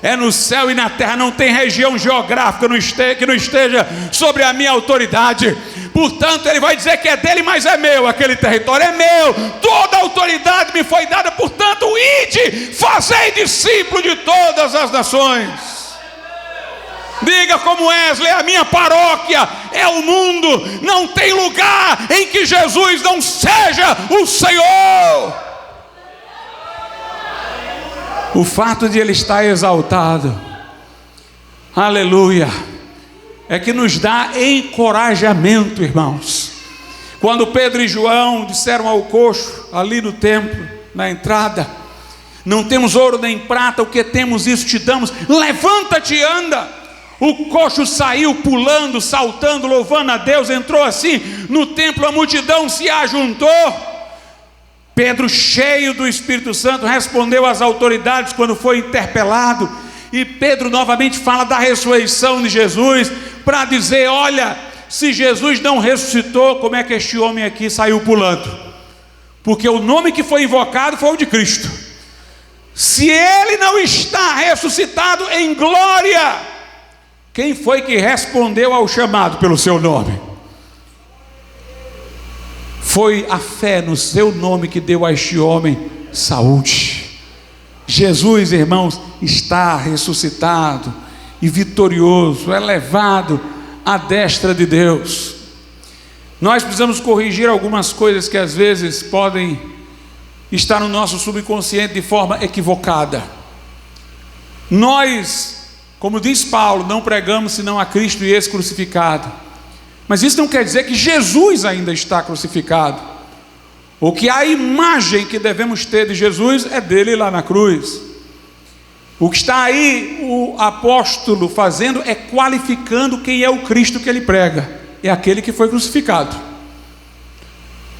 É no céu e na terra, não tem região geográfica que não esteja sobre a minha autoridade. Portanto, ele vai dizer que é dele, mas é meu, aquele território é meu, toda a autoridade me foi dada. Portanto, ide, fazei discípulo de todas as nações. Diga como Wesley: a minha paróquia é o mundo, não tem lugar em que Jesus não seja o Senhor. O fato de ele estar exaltado, aleluia, é que nos dá encorajamento, irmãos. Quando Pedro e João disseram ao coxo ali no templo, na entrada: não temos ouro nem prata, o que temos isso te damos, levanta-te e anda. O coxo saiu pulando, saltando, louvando a Deus, entrou assim no templo, a multidão se ajuntou. Pedro, cheio do Espírito Santo, respondeu às autoridades quando foi interpelado. E Pedro novamente fala da ressurreição de Jesus, para dizer: olha, se Jesus não ressuscitou, como é que este homem aqui saiu pulando? Porque o nome que foi invocado foi o de Cristo. Se ele não está ressuscitado em glória, quem foi que respondeu ao chamado pelo seu nome? Foi a fé no seu nome que deu a este homem saúde. Jesus, irmãos, está ressuscitado e vitorioso, elevado à destra de Deus. Nós precisamos corrigir algumas coisas que às vezes podem estar no nosso subconsciente de forma equivocada. Nós, como diz Paulo, não pregamos senão a Cristo e esse crucificado. Mas isso não quer dizer que Jesus ainda está crucificado, ou que a imagem que devemos ter de Jesus é dele lá na cruz. O que está aí o apóstolo fazendo é qualificando quem é o Cristo que ele prega. É aquele que foi crucificado.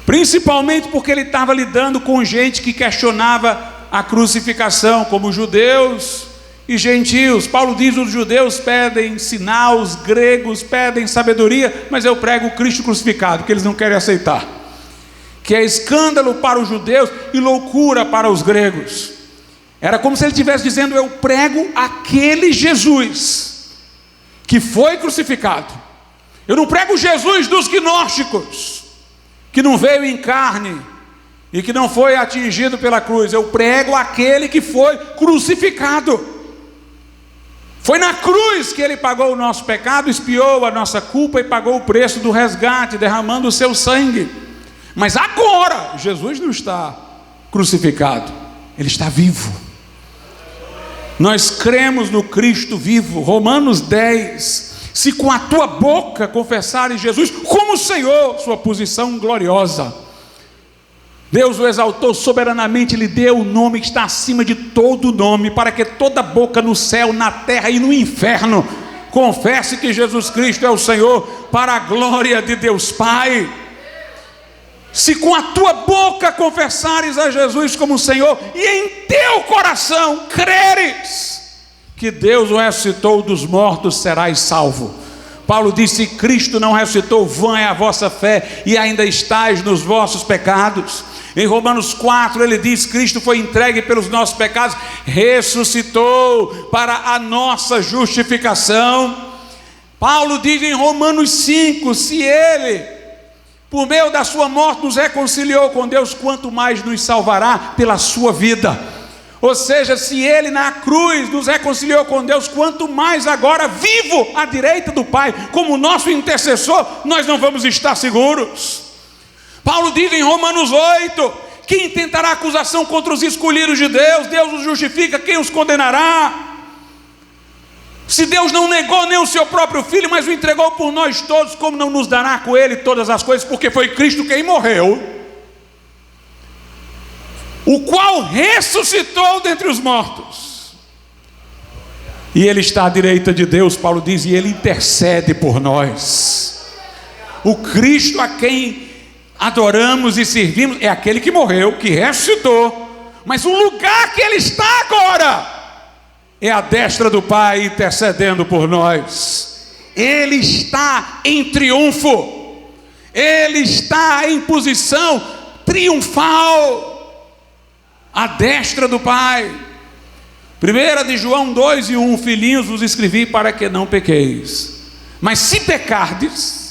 Principalmente porque ele estava lidando com gente que questionava a crucificação, como judeus e gentios. Paulo diz: os judeus pedem sinal, os gregos pedem sabedoria, mas eu prego o Cristo crucificado, que eles não querem aceitar, que é escândalo para os judeus e loucura para os gregos. Era como se ele estivesse dizendo: eu prego aquele Jesus que foi crucificado. Eu não prego o Jesus dos gnósticos, que não veio em carne e que não foi atingido pela cruz. Eu prego aquele que foi crucificado. Foi na cruz que ele pagou o nosso pecado, expiou a nossa culpa e pagou o preço do resgate, derramando o seu sangue. Mas agora, Jesus não está crucificado, ele está vivo. Nós cremos no Cristo vivo. Romanos 10. Se com a tua boca confessares Jesus como Senhor, sua posição gloriosa. Deus o exaltou soberanamente, lhe deu o nome que está acima de todo nome, para que toda boca no céu, na terra e no inferno confesse que Jesus Cristo é o Senhor, para a glória de Deus Pai. Se com a tua boca confessares a Jesus como Senhor, e em teu coração creres que Deus o ressuscitou dos mortos, serás salvo. Paulo disse: Cristo não ressuscitou, vã é a vossa fé, e ainda estáis nos vossos pecados. Em Romanos 4 ele diz: Cristo foi entregue pelos nossos pecados, ressuscitou para a nossa justificação. Paulo diz em Romanos 5: se ele, por meio da sua morte, nos reconciliou com Deus, quanto mais nos salvará pela sua vida. Ou seja, se ele na cruz nos reconciliou com Deus, quanto mais agora, vivo à direita do Pai, como nosso intercessor, nós não vamos estar seguros. Paulo diz em Romanos 8: quem tentará acusação contra os escolhidos de Deus? Deus os justifica, quem os condenará? Se Deus não negou nem o seu próprio Filho, mas o entregou por nós todos, como não nos dará com ele todas as coisas? Porque foi Cristo quem morreu, o qual ressuscitou dentre os mortos, e ele está à direita de Deus. Paulo diz: e ele intercede por nós. O Cristo a quem adoramos e servimos é aquele que morreu, que ressuscitou, mas o lugar que ele está agora é a destra do Pai, intercedendo por nós. Ele está em triunfo, ele está em posição triunfal, à destra do Pai. 1 de João 2:1: filhinhos, vos escrevi para que não pequeis, mas se pecardes,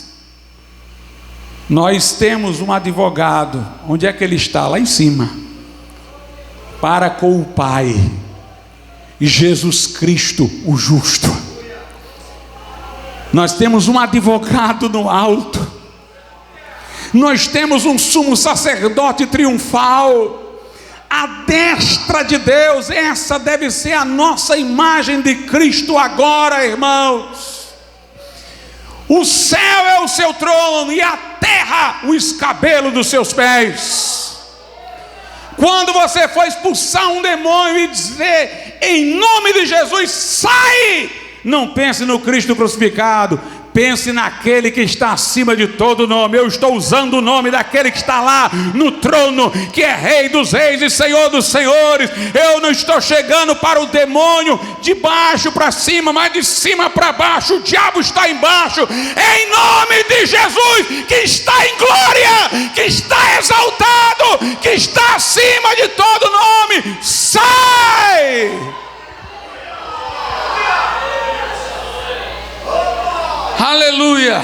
nós temos um advogado. Onde é que ele está? Lá em cima, para com o Pai, Jesus Cristo o justo. Nós temos um advogado no alto, nós temos um sumo sacerdote triunfal, à destra de Deus. Essa deve ser a nossa imagem de Cristo agora, irmãos. O céu é o seu trono e a terra o escabelo dos seus pés. Quando você for expulsar um demônio e dizer: em nome de Jesus, sai! Não pense no Cristo crucificado, pense naquele que está acima de todo nome. Eu estou usando o nome daquele que está lá no trono, que é Rei dos reis e Senhor dos senhores. Eu não estou chegando para o demônio de baixo para cima, mas de cima para baixo. O diabo está embaixo. Em nome de Jesus, que está em glória, que está exaltado, que está acima de todo nome, sai! Aleluia!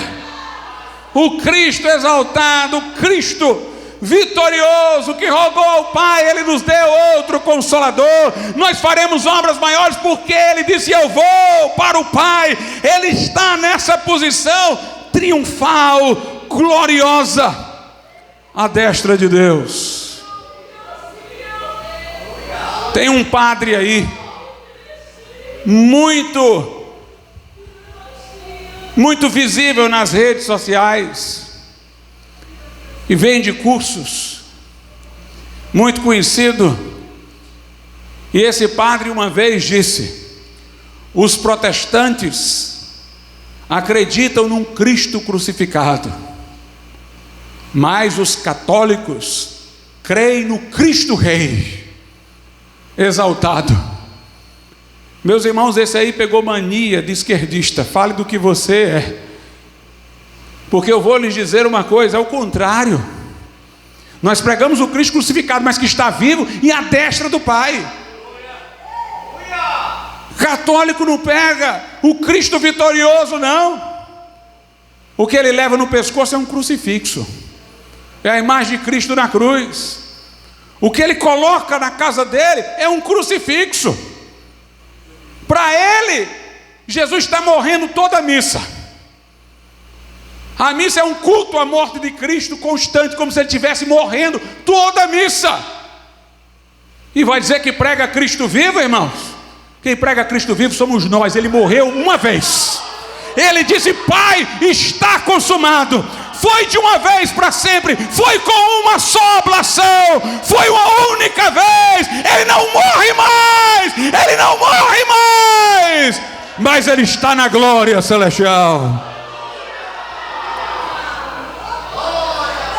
O Cristo exaltado, o Cristo vitorioso, que rogou ao Pai, Ele nos deu outro Consolador. Nós faremos obras maiores, porque Ele disse: eu vou para o Pai. Ele está nessa posição triunfal, gloriosa, à destra de Deus. Tem um padre aí, muito visível nas redes sociais, e vende cursos, muito conhecido. E esse padre uma vez disse: os protestantes acreditam num Cristo crucificado, mas os católicos creem no Cristo Rei exaltado. Meus irmãos, esse aí pegou mania de esquerdista. Fale do que você é, porque eu vou lhes dizer uma coisa: é o contrário. Nós pregamos o Cristo crucificado, mas que está vivo e à destra do Pai. Católico não pega o Cristo vitorioso, não. O que ele leva no pescoço é um crucifixo, é a imagem de Cristo na cruz. O que ele coloca na casa dele é um crucifixo. Para ele, Jesus está morrendo toda a missa. A missa é um culto à morte de Cristo constante, como se ele estivesse morrendo toda a missa. E vai dizer que prega Cristo vivo, irmãos? Quem prega Cristo vivo somos nós. Ele morreu uma vez. Ele disse: Pai, está consumado. foi de uma vez para sempre, foi com uma só oblação, foi uma única vez. Ele não morre mais, ele não morre mais, mas ele está na glória celestial.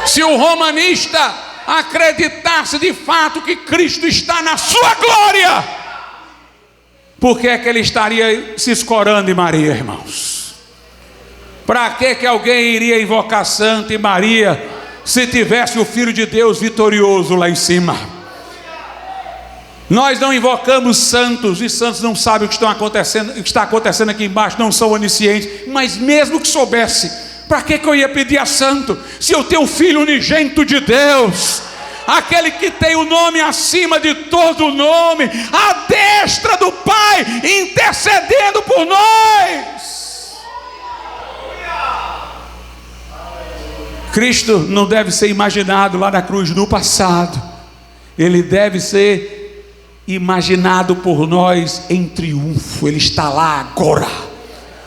Se o romanista acreditasse de fato que Cristo está na sua glória, por que é que ele estaria se escorando em Maria, irmãos? Para que alguém iria invocar Santa e Maria se tivesse o Filho de Deus vitorioso lá em cima? Nós não invocamos santos, e santos não sabem o que está acontecendo aqui embaixo, não são oniscientes, mas mesmo que soubesse, para que eu ia pedir a santo, se eu tenho o Filho unigênito de Deus, aquele que tem o nome acima de todo nome, à destra do Pai, intercedendo por nós. Cristo não deve ser imaginado lá na cruz no passado, ele deve ser imaginado por nós em triunfo. Ele está lá agora,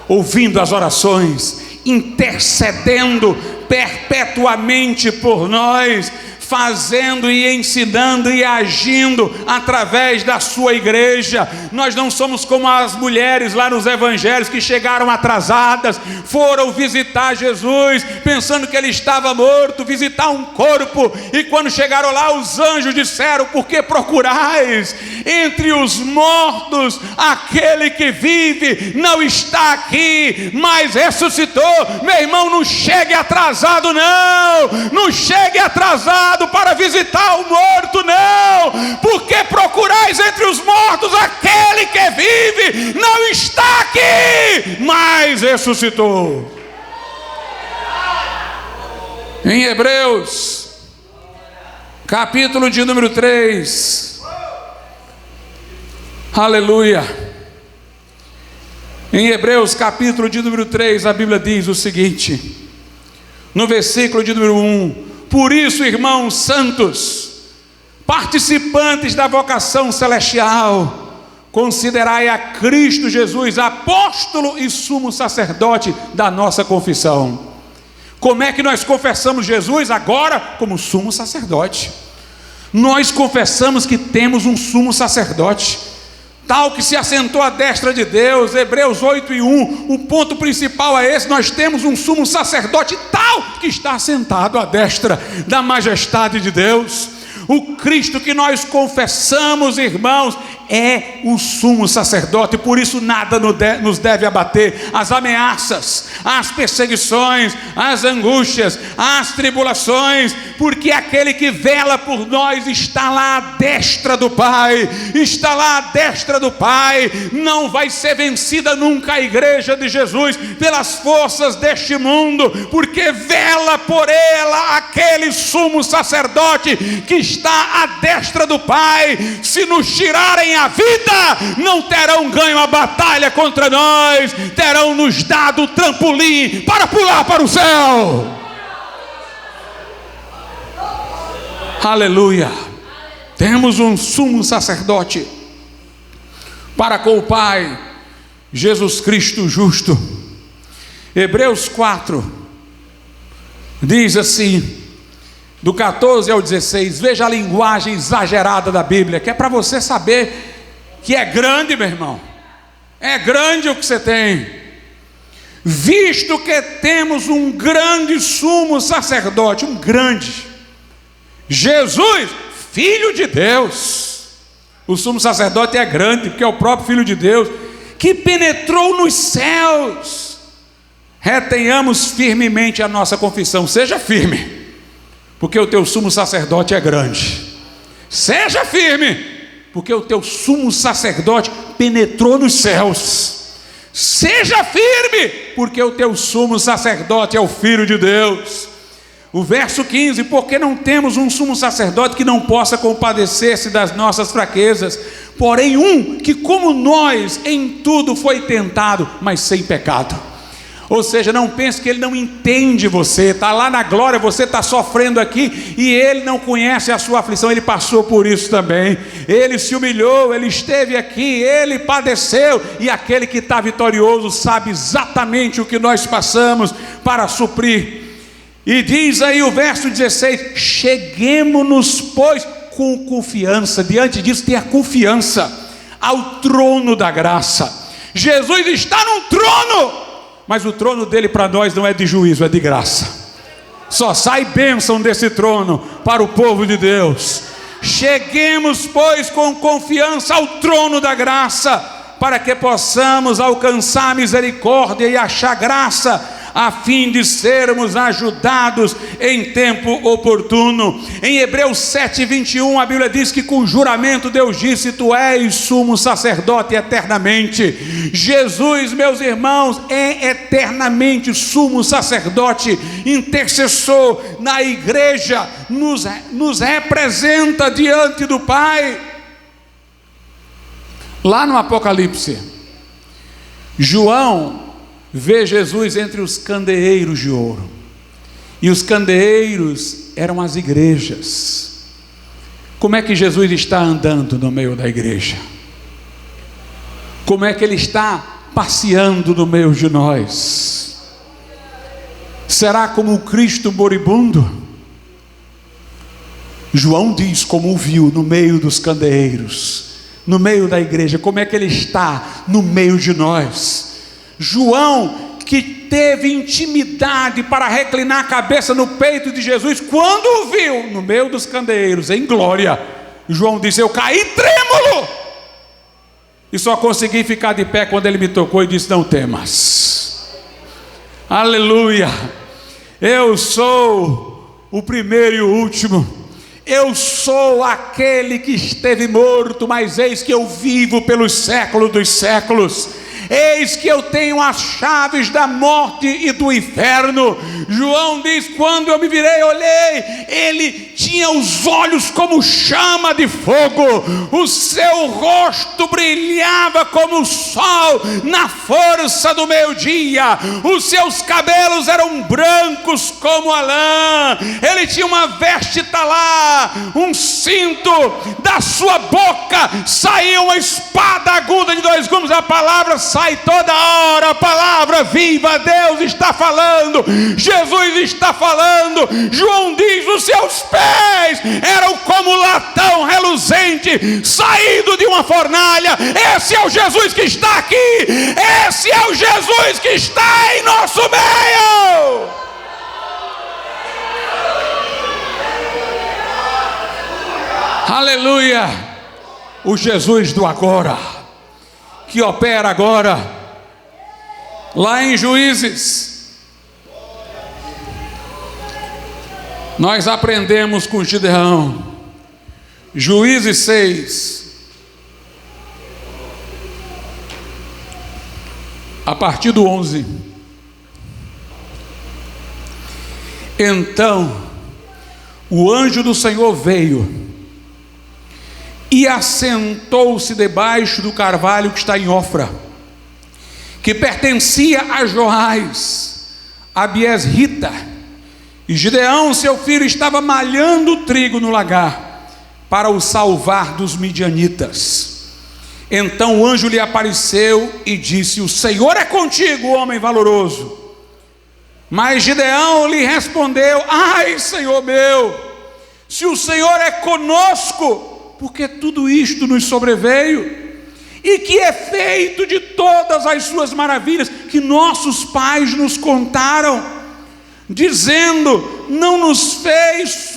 ouvindo as orações, intercedendo perpetuamente por nós, fazendo e ensinando e agindo através da sua igreja. Nós não somos como as mulheres lá nos evangelhos que chegaram atrasadas, foram visitar Jesus pensando que ele estava morto, visitar um corpo, e quando chegaram lá os anjos disseram: por que procurais entre os mortos aquele que vive? Não está aqui, mas ressuscitou. Meu irmão, não chegue atrasado, não chegue atrasado para visitar o morto, não, porque procurais entre os mortos aquele que vive, não está aqui, mas ressuscitou. Em Hebreus, capítulo de número 3, aleluia, em Hebreus capítulo de número 3, a Bíblia diz o seguinte, no versículo de número 1: por isso, irmãos santos, participantes da vocação celestial, considerai a Cristo Jesus apóstolo e sumo sacerdote da nossa confissão. Como é que nós confessamos Jesus? Agora como sumo sacerdote. Nós confessamos que temos um sumo sacerdote, tal que se assentou à destra de Deus. Hebreus 8:1, o ponto principal é esse: nós temos um sumo sacerdote tal que está assentado à destra da majestade de Deus. O Cristo que nós confessamos, irmãos, é o sumo sacerdote. Por isso nada nos deve abater. As ameaças, as perseguições, as angústias, as tribulações, porque aquele que vela por nós está lá à destra do Pai, está lá à destra do Pai. Não vai ser vencida nunca a igreja de Jesus pelas forças deste mundo, porque vela por ela aquele sumo sacerdote que está à destra do Pai. Se nos tirarem a vida, não terão ganho a batalha contra nós, terão nos dado o trampolim para pular para o céu. Aleluia. Temos um sumo sacerdote para com o Pai, Jesus Cristo justo. Hebreus 4 diz assim, do 14 ao 16, veja a linguagem exagerada da Bíblia, que é para você saber que é grande, meu irmão, é grande o que você tem. Visto que temos um grande sumo sacerdote, um grande, Jesus, Filho de Deus. O sumo sacerdote é grande, porque é o próprio Filho de Deus, que penetrou nos céus. Retenhamos firmemente a nossa confissão. Seja firme, porque o teu sumo sacerdote é grande. Seja firme, porque o teu sumo sacerdote penetrou nos céus. Seja firme, porque o teu sumo sacerdote é o Filho de Deus. O verso 15: porque não temos um sumo sacerdote que não possa compadecer-se das nossas fraquezas, porém um que como nós em tudo foi tentado, mas sem pecado. Ou seja, não pense que ele não entende você, está lá na glória, você está sofrendo aqui, e ele não conhece a sua aflição, ele passou por isso também, ele se humilhou, ele esteve aqui, ele padeceu, e aquele que está vitorioso sabe exatamente o que nós passamos para suprir E diz aí o verso 16: cheguemo-nos, pois, com confiança. Diante disso, tenha confiança ao trono da graça. Jesus está num trono, mas o trono dele para nós não é de juízo, é de graça. Só sai bênção desse trono para o povo de Deus. Cheguemos, pois, com confiança ao trono da graça, para que possamos alcançar misericórdia e achar graça, a fim de sermos ajudados em tempo oportuno. Em Hebreus 7:21, a Bíblia diz que com juramento Deus disse: tu és sumo sacerdote eternamente. Jesus, meus irmãos, é eternamente sumo sacerdote, intercessor na igreja, nos representa diante do Pai. Lá no Apocalipse, João vê Jesus entre os candeeiros de ouro, e os candeeiros eram as igrejas. Como é que Jesus está andando no meio da igreja? Como é que ele está passeando no meio de nós? Será como o Cristo moribundo? João diz como o viu no meio dos candeeiros, no meio da igreja. Como é que ele está no meio de nós? João, que teve intimidade para reclinar a cabeça no peito de Jesus, quando o viu no meio dos candeeiros, em glória, João disse: eu caí trêmulo, e só consegui ficar de pé quando ele me tocou e disse: não temas. Aleluia. Eu sou o primeiro e o último. Eu sou aquele que esteve morto, mas eis que eu vivo pelos séculos dos séculos. Eis que eu tenho as chaves da morte e do inferno. João diz: quando eu me virei, olhei, ele tinha os olhos como chama de fogo, o seu rosto brilhava como o sol na força do meio-dia, os seus cabelos eram brancos como a lã, ele tinha uma veste talá, um cinto, da sua boca saía uma espada aguda de 2 gumes. A palavra sai toda hora, a palavra viva. Deus está falando, Jesus está falando. João diz: os seus pés eram como latão reluzente saído de uma fornalha. Esse é o Jesus que está aqui, esse é o Jesus que está em nosso meio. Aleluia. O Jesus do agora, que opera agora. Lá em Juízes, nós aprendemos com Gideão. Juízes 6, a partir do 11. Então o anjo do Senhor veio e assentou-se debaixo do carvalho que está em Ofra, que pertencia a Joás, a Biesrita. E Gideão, seu filho, estava malhando trigo no lagar, para o salvar dos midianitas. Então o anjo lhe apareceu e disse: o Senhor é contigo, homem valoroso. Mas Gideão lhe respondeu: ai, Senhor meu, se o Senhor é conosco, porque tudo isto nos sobreveio? E que é feito de todas as suas maravilhas que nossos pais nos contaram, dizendo: não nos fez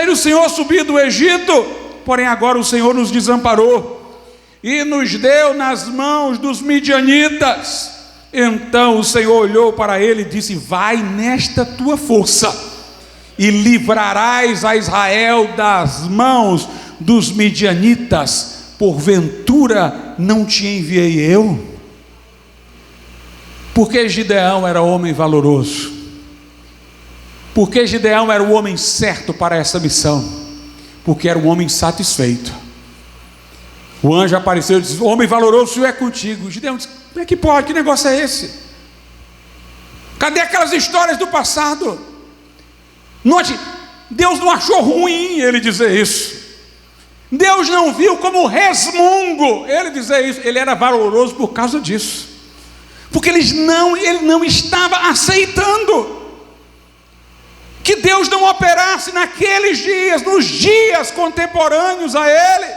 o Senhor subir do Egito, porém agora o Senhor nos desamparou e nos deu nas mãos dos midianitas. Então o Senhor olhou para ele e disse: vai nesta tua força e livrarás a Israel das mãos dos midianitas. Porventura não te enviei eu? Porque Gideão era homem valoroso, porque Gideão era o homem certo para essa missão, porque era um homem satisfeito. O anjo apareceu e disse: homem valoroso, o Senhor é contigo. Gideão disse: como é que pode? Que negócio é esse? Cadê aquelas histórias do passado? Note, Deus não achou ruim ele dizer isso. Deus não viu como resmungo ele dizer isso. Ele era valoroso por causa disso, porque ele não estava aceitando. que Deus não operasse naqueles dias, nos dias contemporâneos a ele.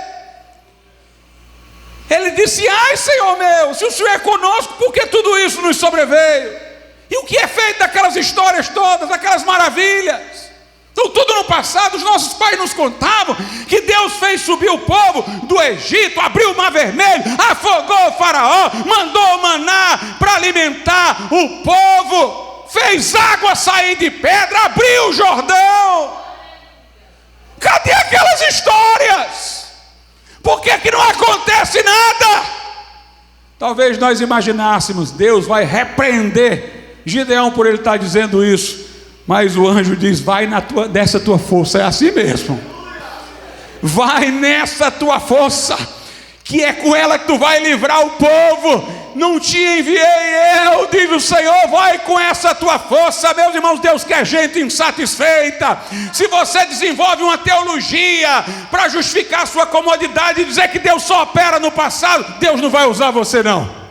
Ele disse: ai, Senhor meu, se o Senhor é conosco, por que tudo isso nos sobreveio? E o que é feito daquelas histórias todas, daquelas maravilhas? Então, tudo no passado, os nossos pais nos contavam que Deus fez subir o povo do Egito, abriu o mar vermelho, afogou o faraó, mandou o maná para alimentar o povo, fez água sair de pedra, abriu o Jordão. Cadê aquelas histórias? Por que que não acontece nada? Talvez nós imaginássemos: Deus vai repreender Gideão por ele estar dizendo isso. Mas o anjo diz: vai nessa tua força. É assim mesmo. Vai nessa tua força, que é com ela que tu vai livrar o povo. Não te enviei eu, diz o Senhor. Vai com essa tua força. Meus irmãos, Deus quer gente insatisfeita. Se você desenvolve uma teologia para justificar a sua comodidade e dizer que Deus só opera no passado, Deus não vai usar você não.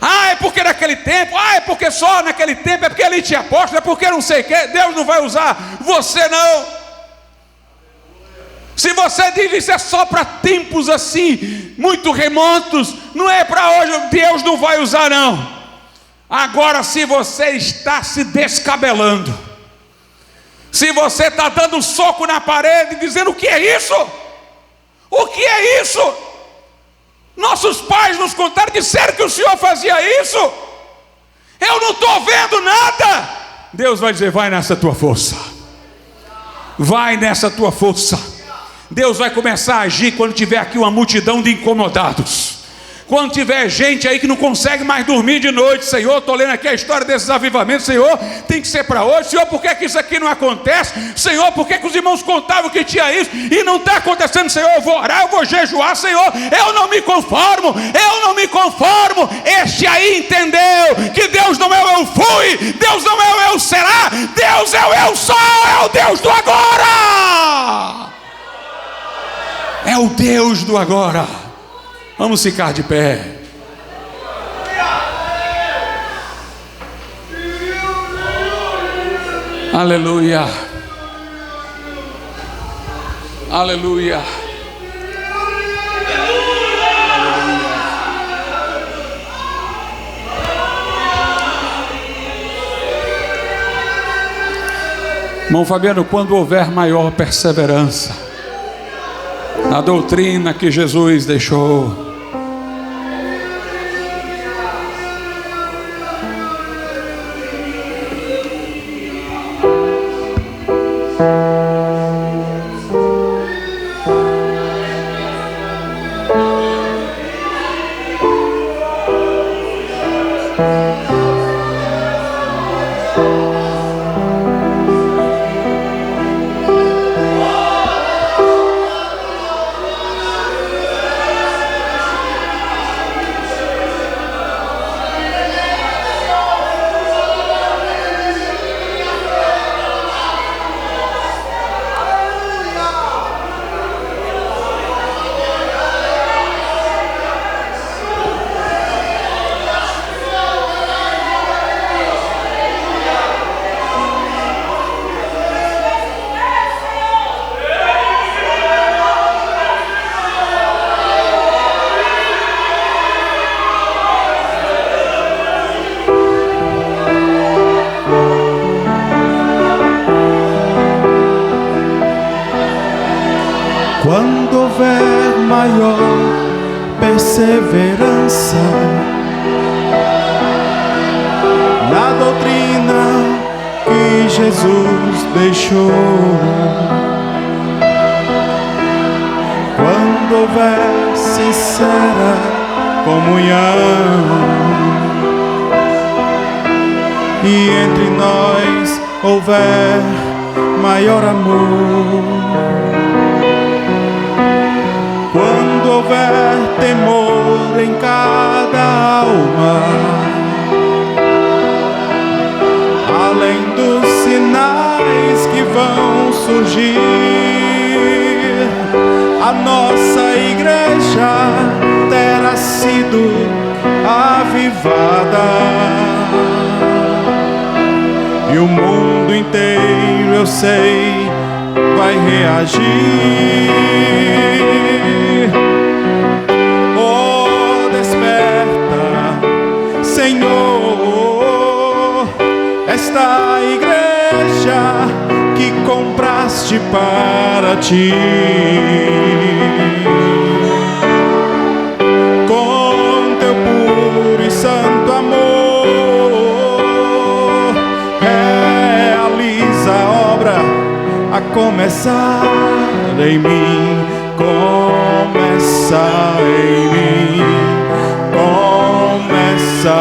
Ah, é porque naquele tempo, é porque só naquele tempo, é porque ele tinha apóstolo, é porque não sei o que. Deus não vai usar você não. Se você diz isso é só para tempos assim, muito remotos, não é para hoje, Deus não vai usar não. Agora, se você está se descabelando, se você está dando um soco na parede, dizendo: o que é isso? O que é isso? Nossos pais nos contaram, disseram que o Senhor fazia isso. Eu não estou vendo nada. Deus vai dizer: vai nessa tua força. Vai nessa tua força. Deus vai começar a agir quando tiver aqui uma multidão de incomodados. Quando tiver gente aí que não consegue mais dormir de noite: Senhor, estou lendo aqui a história desses avivamentos, Senhor, tem que ser para hoje. Senhor, por que isso aqui não acontece? Senhor, por que os irmãos contavam que tinha isso e não está acontecendo? Senhor, eu vou orar, eu vou jejuar. Senhor, eu não me conformo, eu não me conformo. Este aí entendeu que Deus não é o eu fui, Deus não é o eu será, Deus é o eu sou, é o Deus do agora. É o Deus do agora. Vamos ficar de pé. Aleluia. Aleluia. Irmão Fabiano, quando houver maior perseverança na doutrina que Jesus deixou, quando houver maior perseverança na doutrina que Jesus deixou, quando houver sincera comunhão e entre nós houver maior amor, quando houver temor em cada alma, além dos sinais que vão surgir, a nossa igreja terá sido avivada e o mundo inteiro eu sei, vai reagir. Oh, desperta, Senhor, esta igreja que compraste para ti. Com teu puro e santo amor, realiza a obra a começar em mim, começa em mim, começa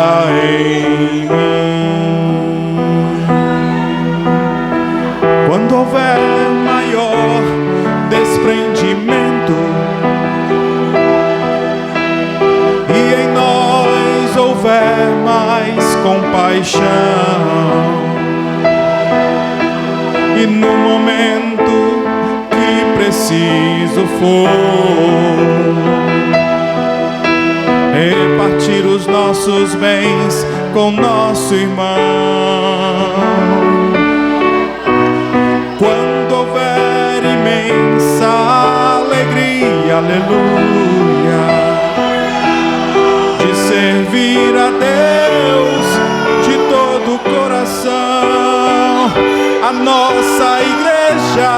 em mim. Quando houver maior desprendimento e em nós houver mais compaixão, e no momento que preciso for repartir os nossos bens com nosso irmão, quando houver imensa alegria, aleluia, de servir a Deus de todo o coração, a nossa igreja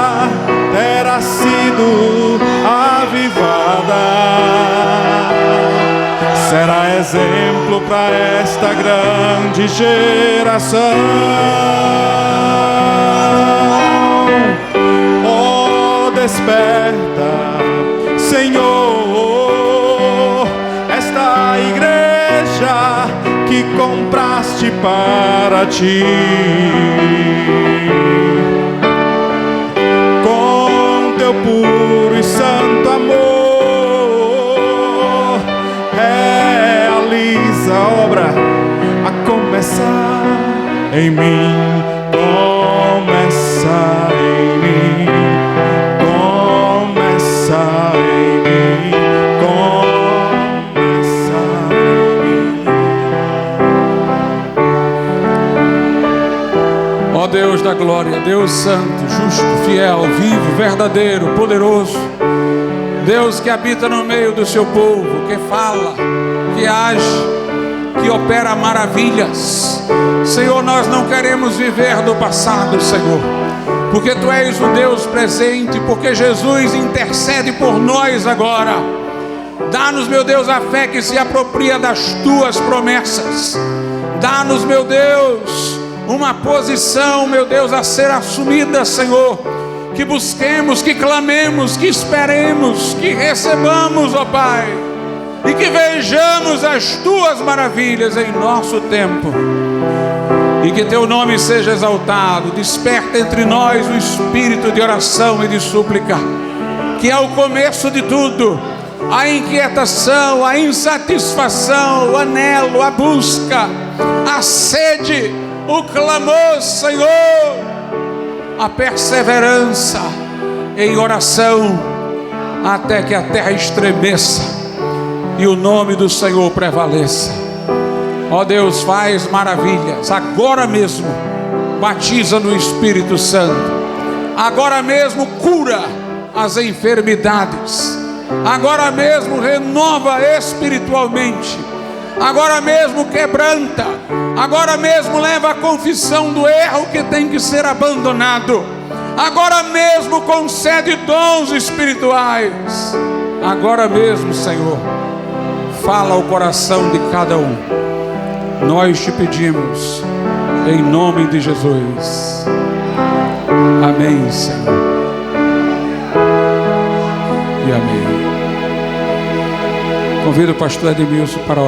terá sido avivada, será exemplo para esta grande geração. Oh, desperta, Senhor, esta igreja que compraste para ti. Com teu puro e santo amor, realiza a obra a começar em mim, começa em mim, começa em mim, começa em mim. Ó Deus da glória, Deus santo, justo, fiel, vivo, verdadeiro, poderoso, Deus que habita no meio do seu povo, que fala, que age, que opera maravilhas. Senhor, nós não queremos viver do passado, Senhor, porque Tu és o Deus presente, porque Jesus intercede por nós agora. Dá-nos, meu Deus, a fé que se apropria das Tuas promessas. Dá-nos, meu Deus, uma posição, meu Deus, a ser assumida, Senhor, que busquemos, que clamemos, que esperemos, que recebamos, ó Pai, e que vejamos as Tuas maravilhas em nosso tempo, e que Teu nome seja exaltado. Desperta entre nós o espírito de oração e de súplica, que é o começo de tudo, a inquietação, a insatisfação, o anelo, a busca, a sede, o clamor, Senhor, a perseverança em oração, até que a terra estremeça e o nome do Senhor prevaleça. Ó Deus, faz maravilhas agora mesmo, batiza no Espírito Santo, agora mesmo cura as enfermidades, agora mesmo renova espiritualmente, agora mesmo quebranta, agora mesmo leva a confissão do erro que tem que ser abandonado, agora mesmo concede dons espirituais, agora mesmo, Senhor, fala ao coração de cada um. Nós te pedimos em nome de Jesus. Amém, Senhor, e amém. Convido o pastor Edmilson para orar.